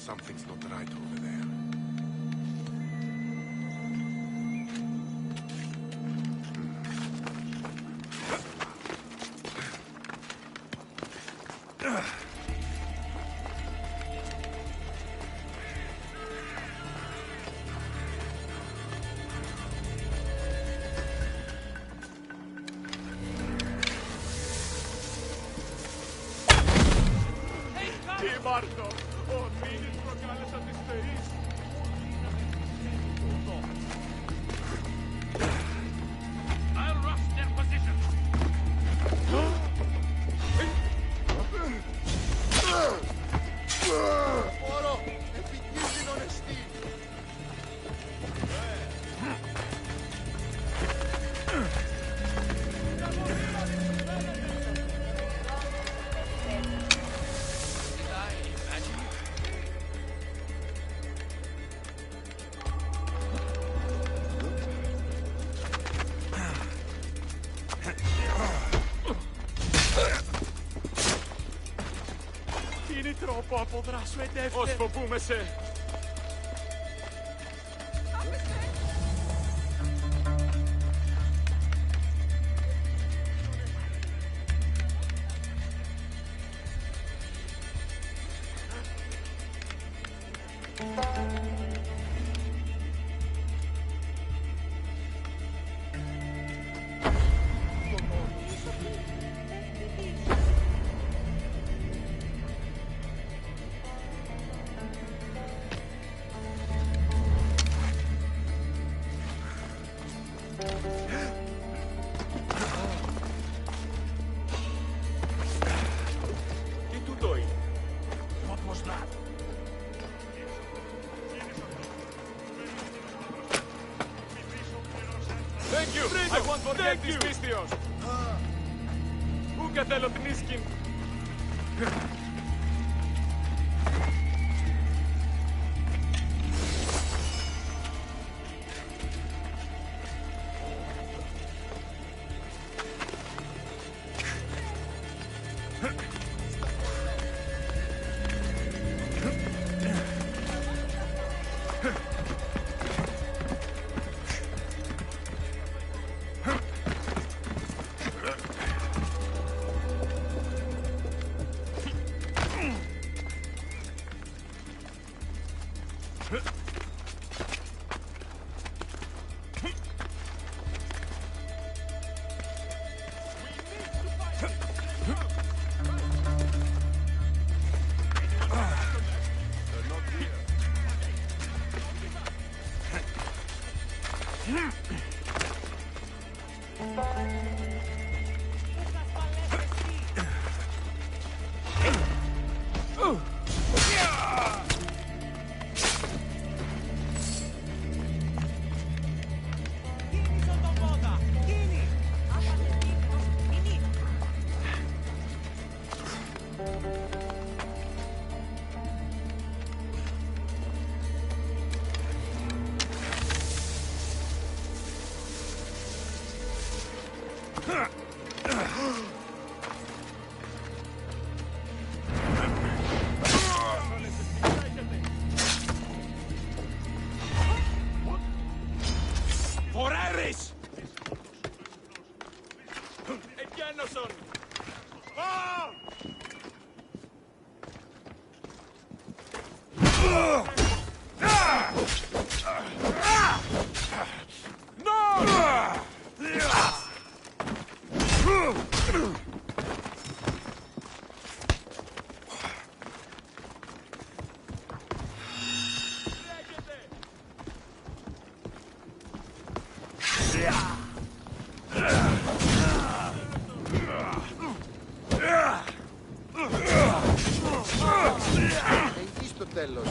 Something's not right over there. Τι Μάρτο, ο Μήνης προκάλεσαν τις θεείς. I'll rush their position. Όρο, επικίνδυνο νεστή. Είναι τρόπο αποδράσου εντεύθυν. Ως φοβούμε σε. Τι τούτο είναι. What was that? Thank you. I won't forget this pistios. Ούκα θέλω την ίσκιν. For Iris! Epianoson! Ah! Εκεί στο τέλος.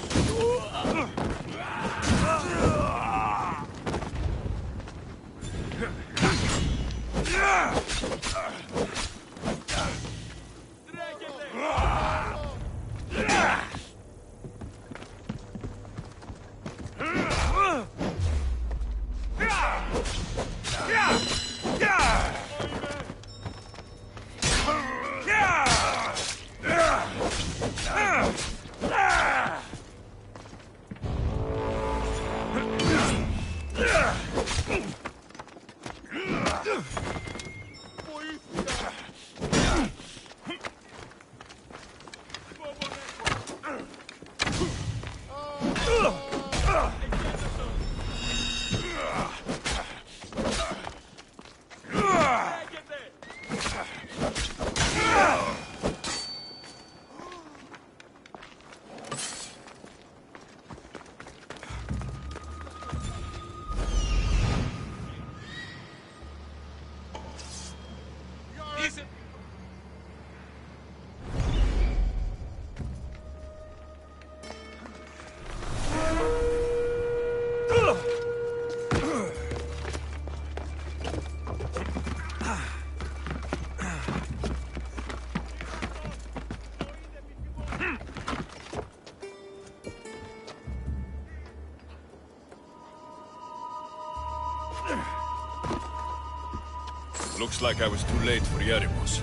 Looks like I was too late for Yeremos.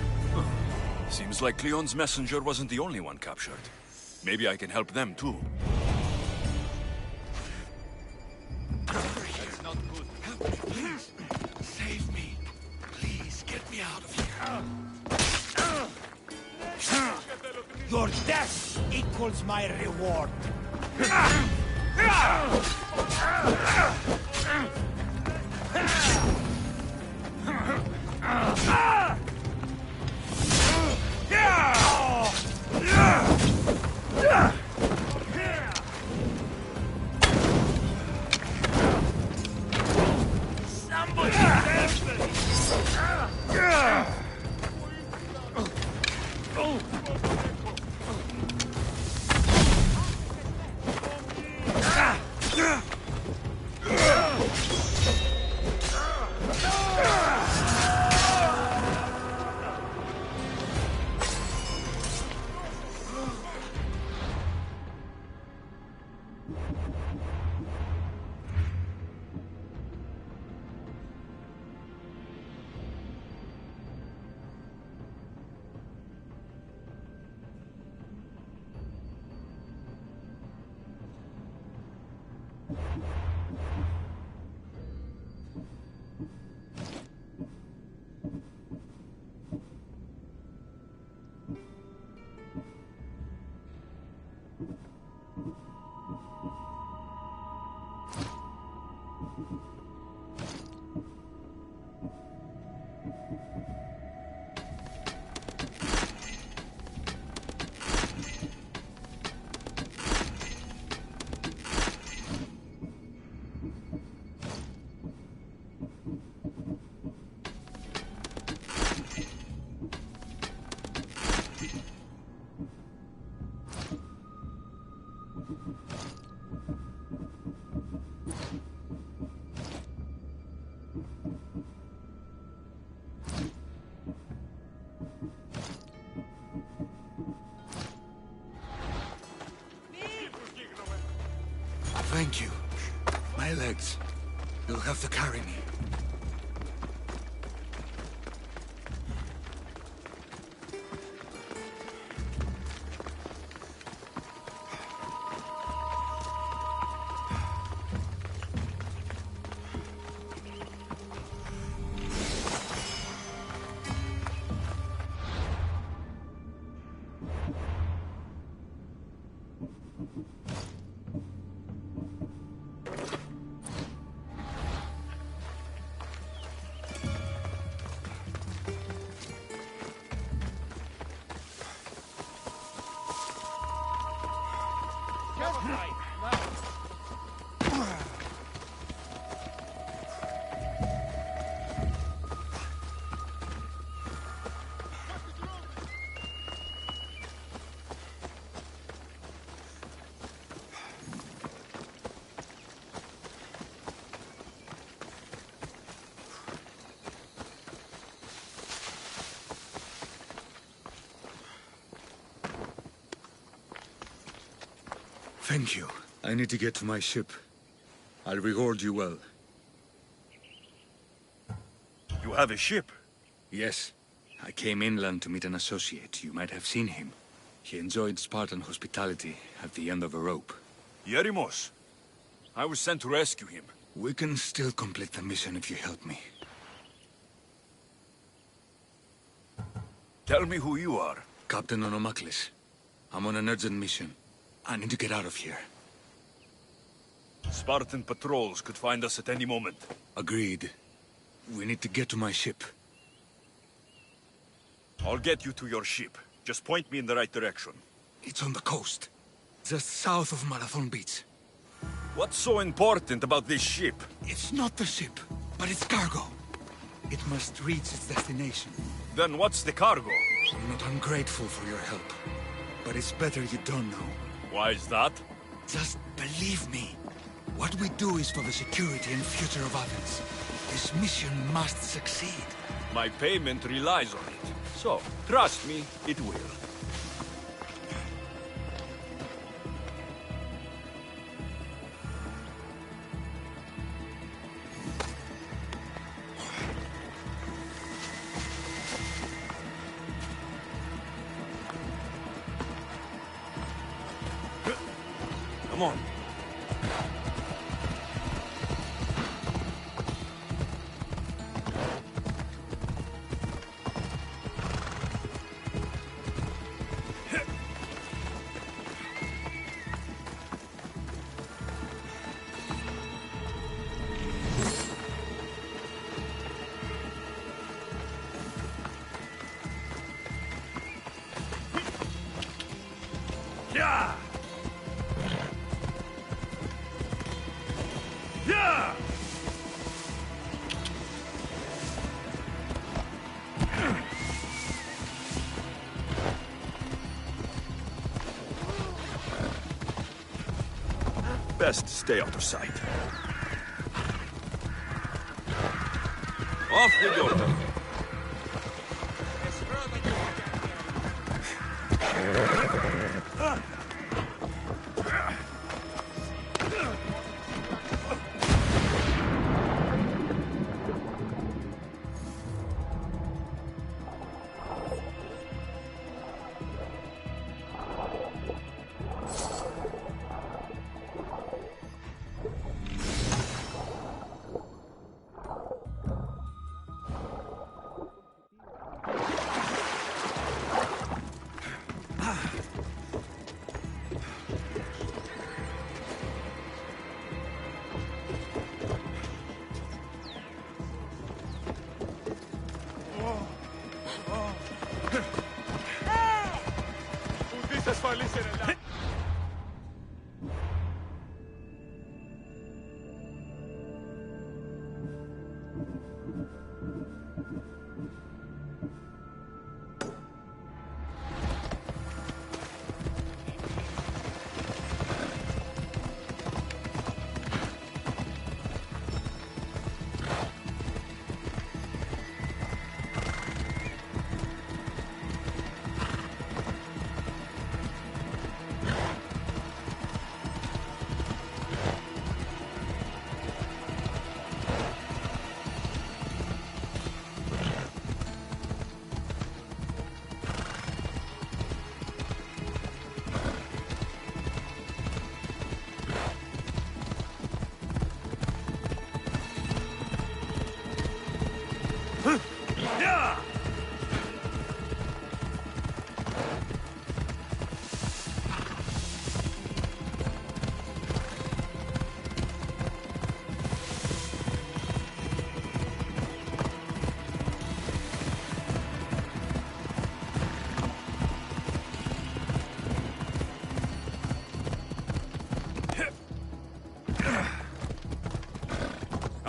Seems like Cleon's messenger wasn't the only one captured. Maybe I can help them too. That's not good. Please, save me. Please, get me out of here. Your death equals my reward. Somebody help me! Thank you. My legs. You'll have to carry me. Thank you. I need to get to my ship. I'll reward you well. You have a ship? Yes. I came inland to meet an associate. You might have seen him. He enjoyed Spartan hospitality at the end of a rope. Yerimos. I was sent to rescue him. We can still complete the mission if you help me. Tell me who you are. Captain Onomaklis. I'm on an urgent mission. I need to get out of here. Spartan patrols could find us at any moment. Agreed. We need to get to my ship. I'll get you to your ship. Just point me in the right direction. It's on the coast. Just south of Marathon Beach. What's so important about this ship? It's not the ship, but its cargo. It must reach its destination. Then what's the cargo? I'm not ungrateful for your help, but it's better you don't know. Why is that? Just believe me. What we do is for the security and future of Athens. This mission must succeed. My payment relies on it. So, trust me, it will. Come on. Yeah! Yeah! Best stay out of sight. Off with your boat.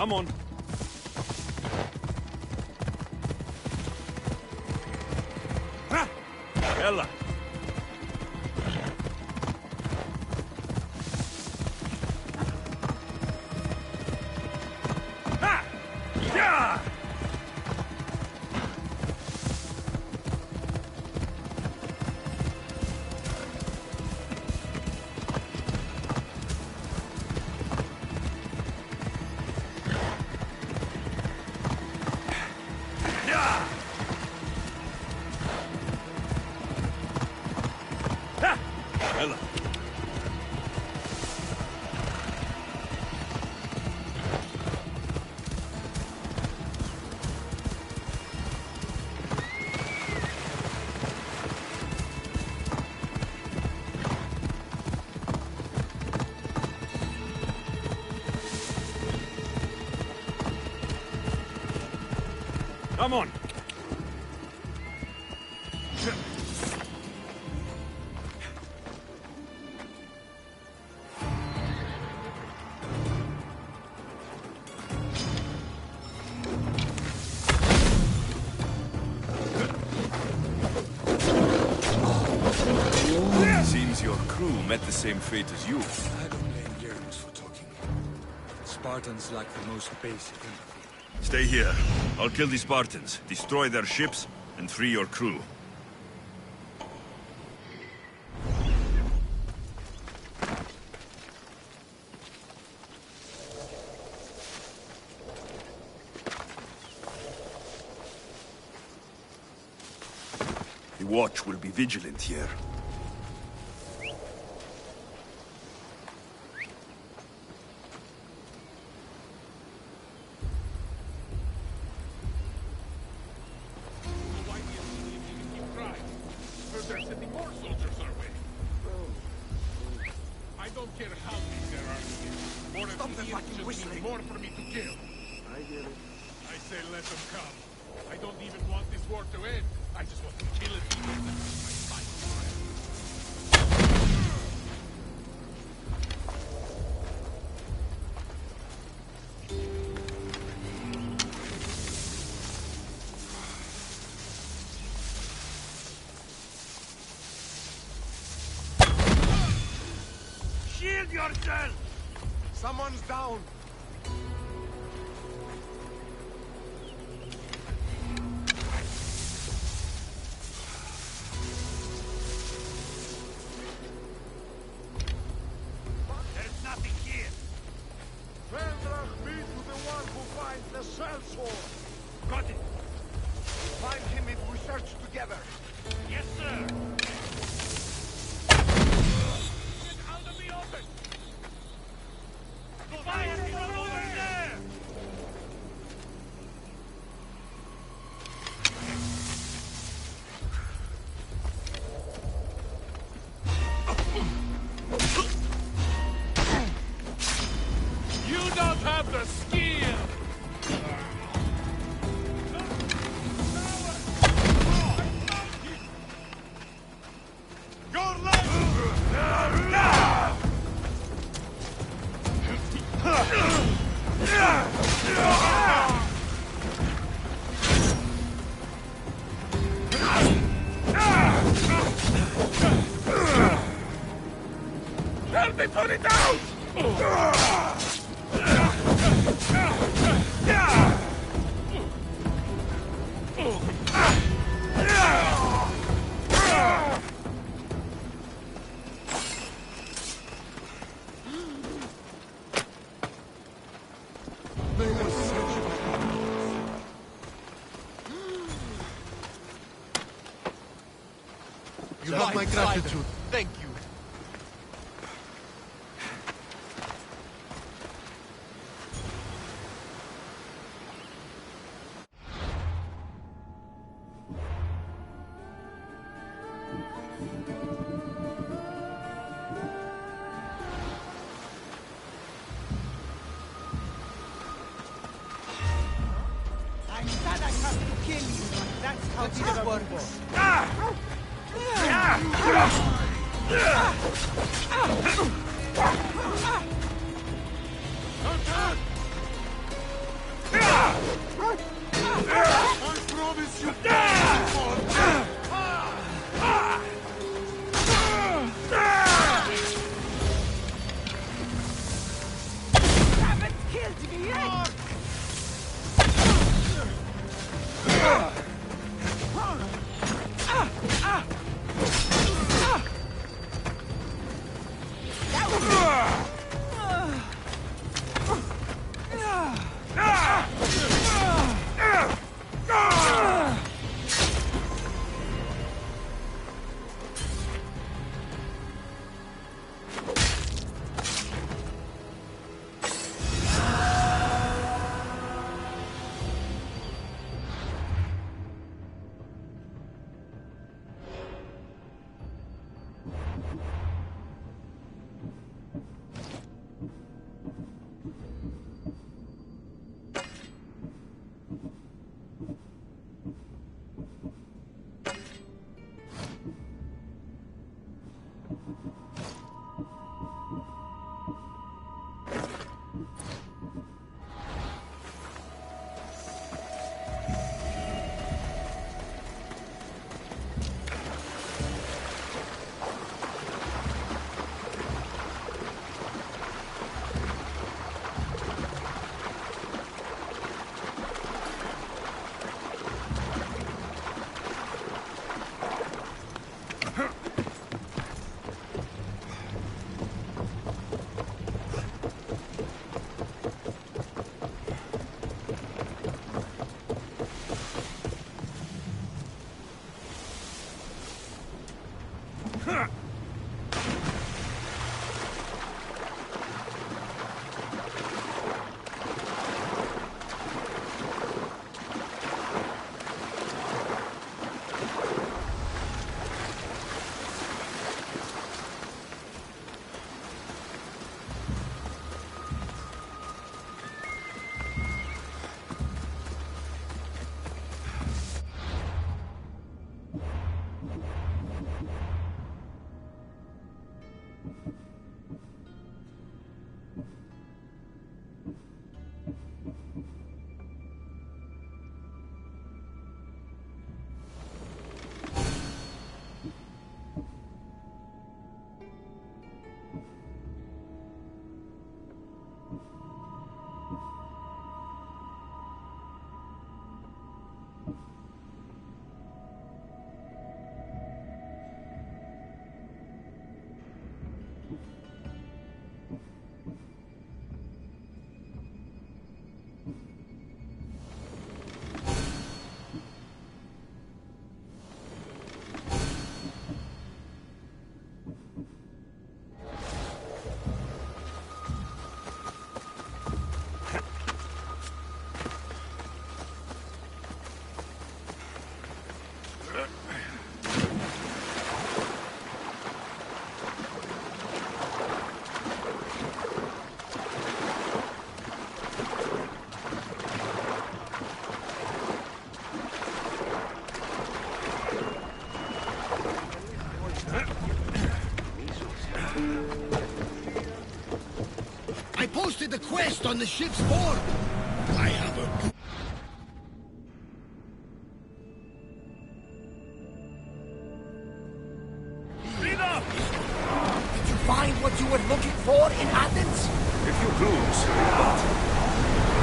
Come on. Ella. Yeah! Ella. Come on. Seems your crew met the same fate as you. I don't blame Germans for talking. Spartans lack the most basic empathy. Stay here. I'll kill the Spartans, destroy their ships, and free your crew. The watch will be vigilant here. They're sending more soldiers our way. I don't care how many there are here. More Stop of the these fucking just whistling. means more for me to kill. I get it. I say let them come. I don't even want this war to end. I just want to kill it. Shield yourself! Someone's down. There's nothing here. Vendrach be to the one who finds the cell sword. Got it. Find him if we search together. Yes, sir. Get out of the open! Fire from over there! You don't have the skill! Your life! Help me put it out! You have my gratitude. Thank you. I said I have to kill you, but that's how this works. promise you Haven't killed me yet! I posted the quest on the ship's board. I have a... Did you find what you were looking for in Athens? A few clues, but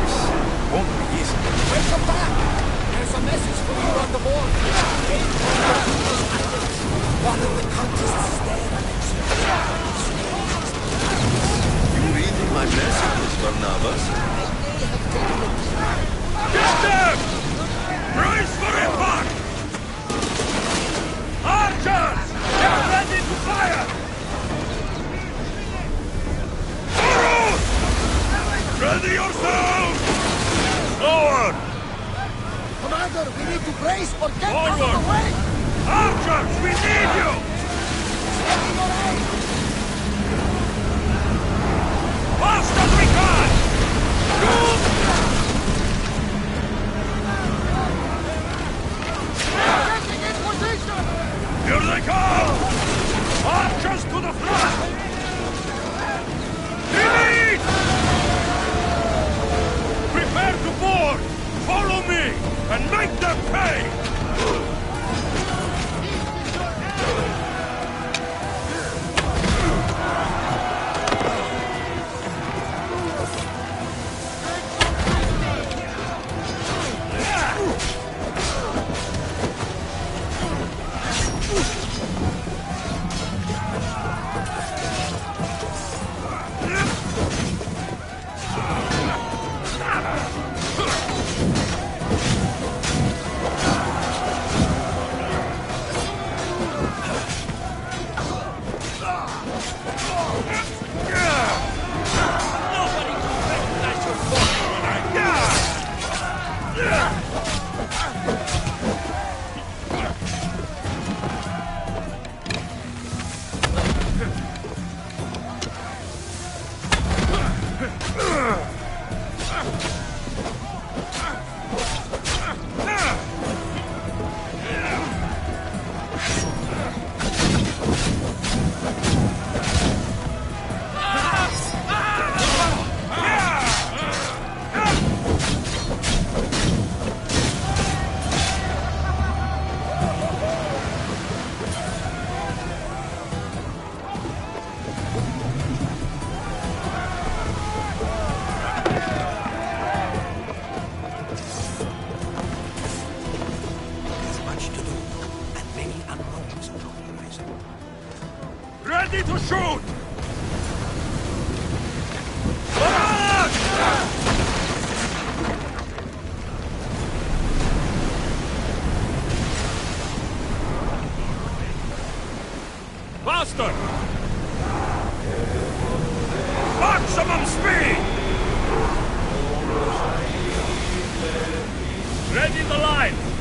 this won't be easy. Welcome back. There's a message for you on the board. One of the cultists there. You reading my messages, Barnabas? Get them! Brace for impact! Archers! Get ready to fire! Forward! Ready yourselves! Forward! Commander, we need to brace or get out of Forward! the way! Archers, we need you! Steady your aim! Fast as we can! Shoot! Getting in position! Here they come! Archers to the front! Delete! Prepare to board! much to do, and many unknowns on the horizon. Ready to shoot! Faster! Maximum speed! Ready the line!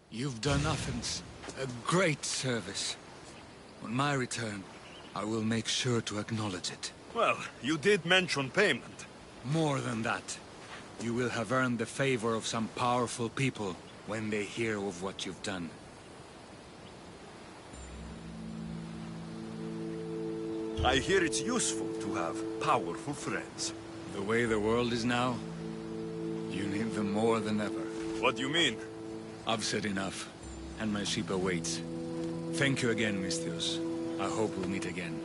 You've done Athens a great service. On my return, I will make sure to acknowledge it. Well, you did mention payment. More than that. You will have earned the favor of some powerful people when they hear of what you've done. I hear it's useful to have powerful friends. The way the world is now, you need them more than ever. What do you mean? I've said enough, and my ship awaits. Thank you again, Misthios. I hope we'll meet again.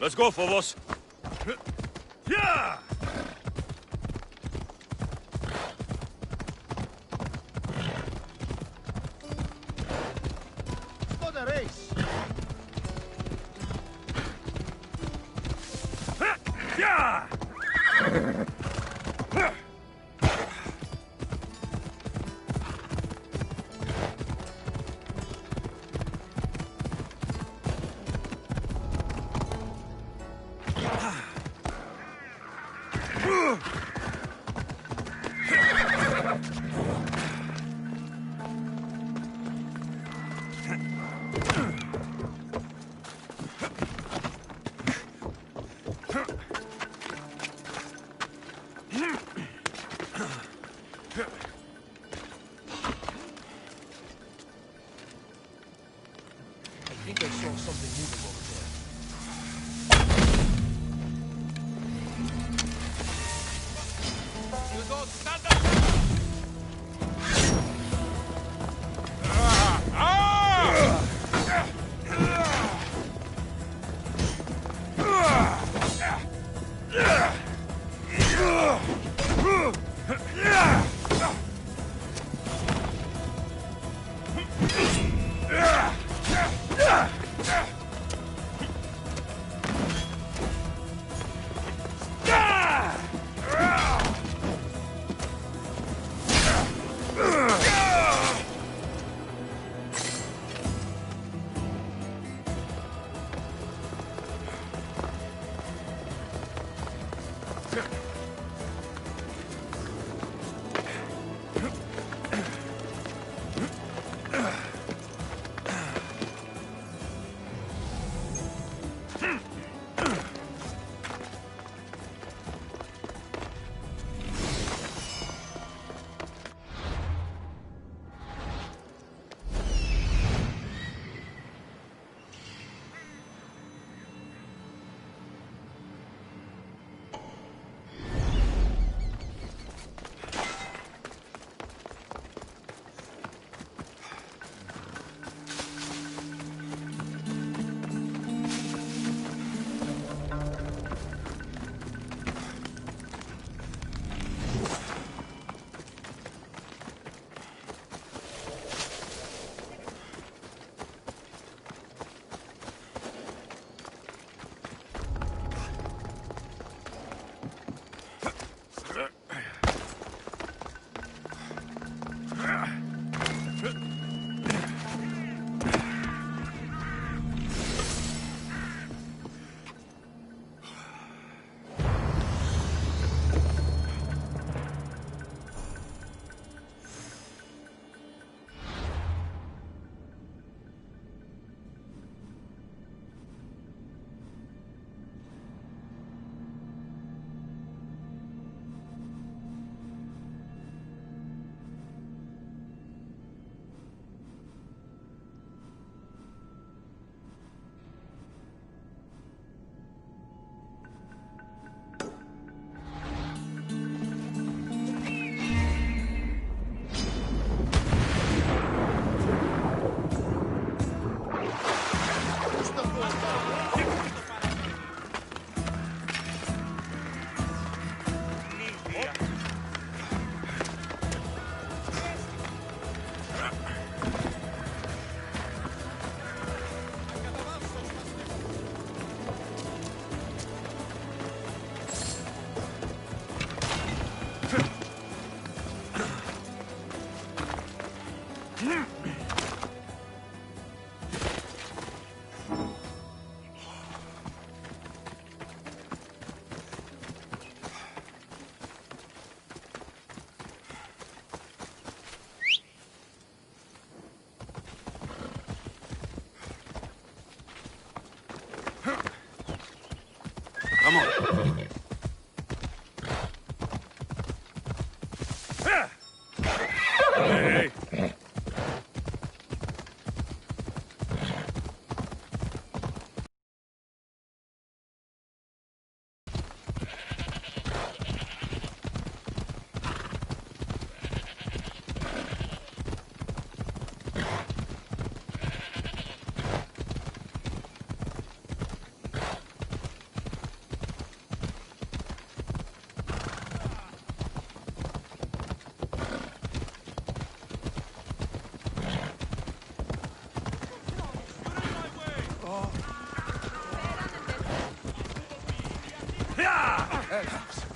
Let's go, Phobos. Yeah! It's not a race. Yeah! I think I saw something moving over there. You don't stand up! Come on. Hey! elves.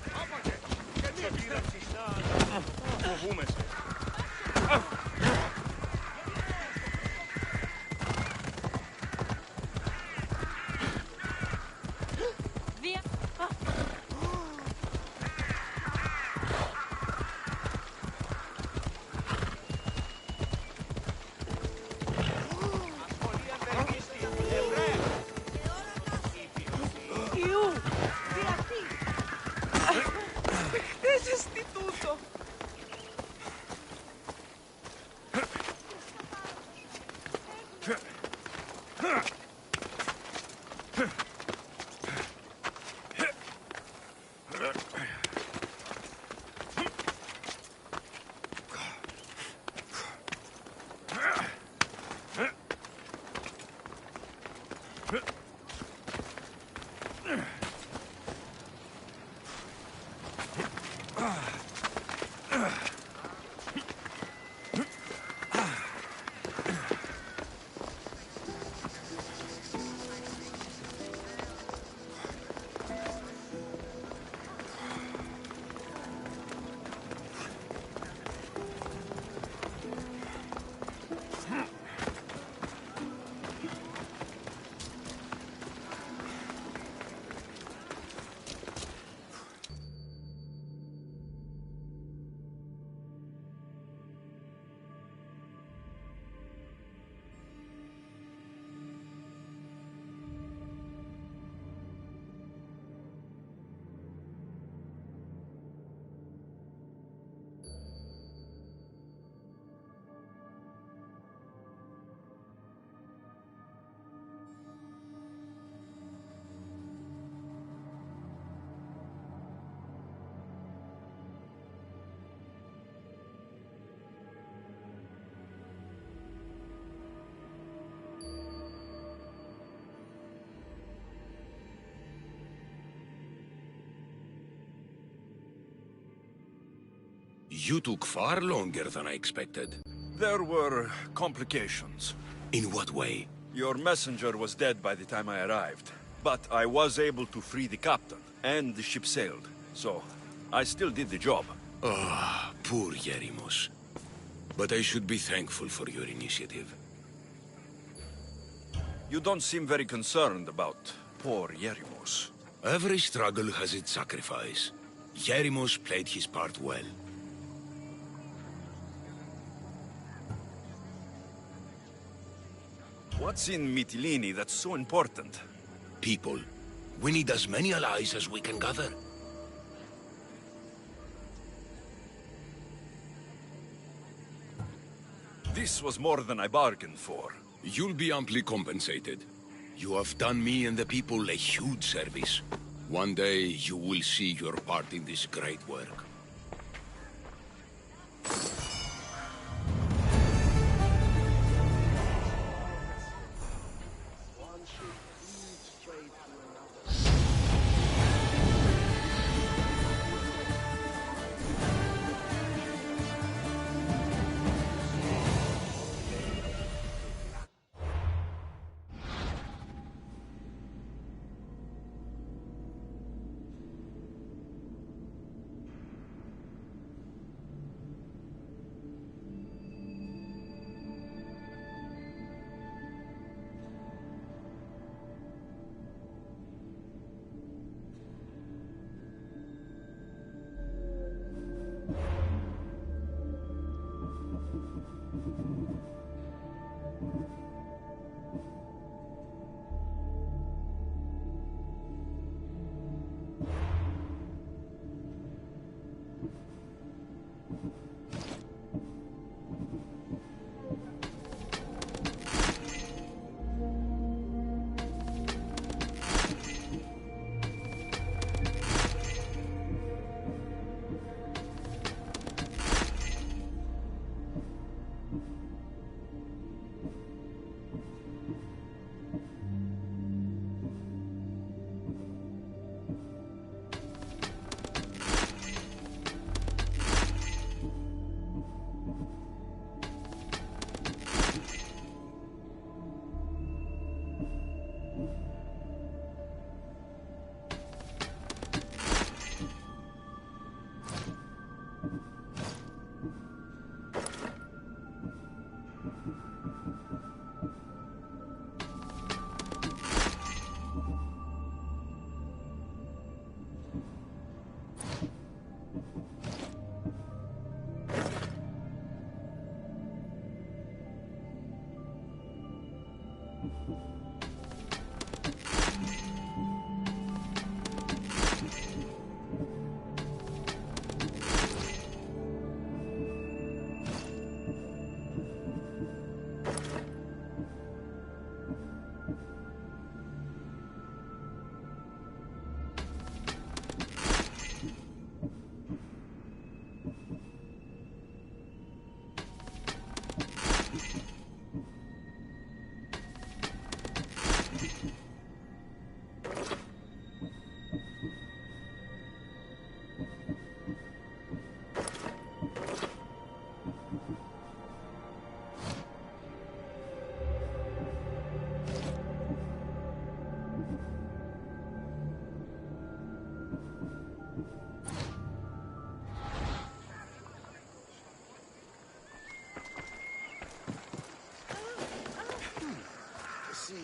You took far longer than I expected. There were complications. In what way? Your messenger was dead by the time I arrived. But I was able to free the captain, and the ship sailed. So, I still did the job. Ah, poor Yerimos. But I should be thankful for your initiative. You don't seem very concerned about poor Yerimos. Every struggle has its sacrifice. Yerimos played his part well. What's in Mytilene that's so important? People. We need as many allies as we can gather. This was more than I bargained for. You'll be amply compensated. You have done me and the people a huge service. One day you will see your part in this great work. See.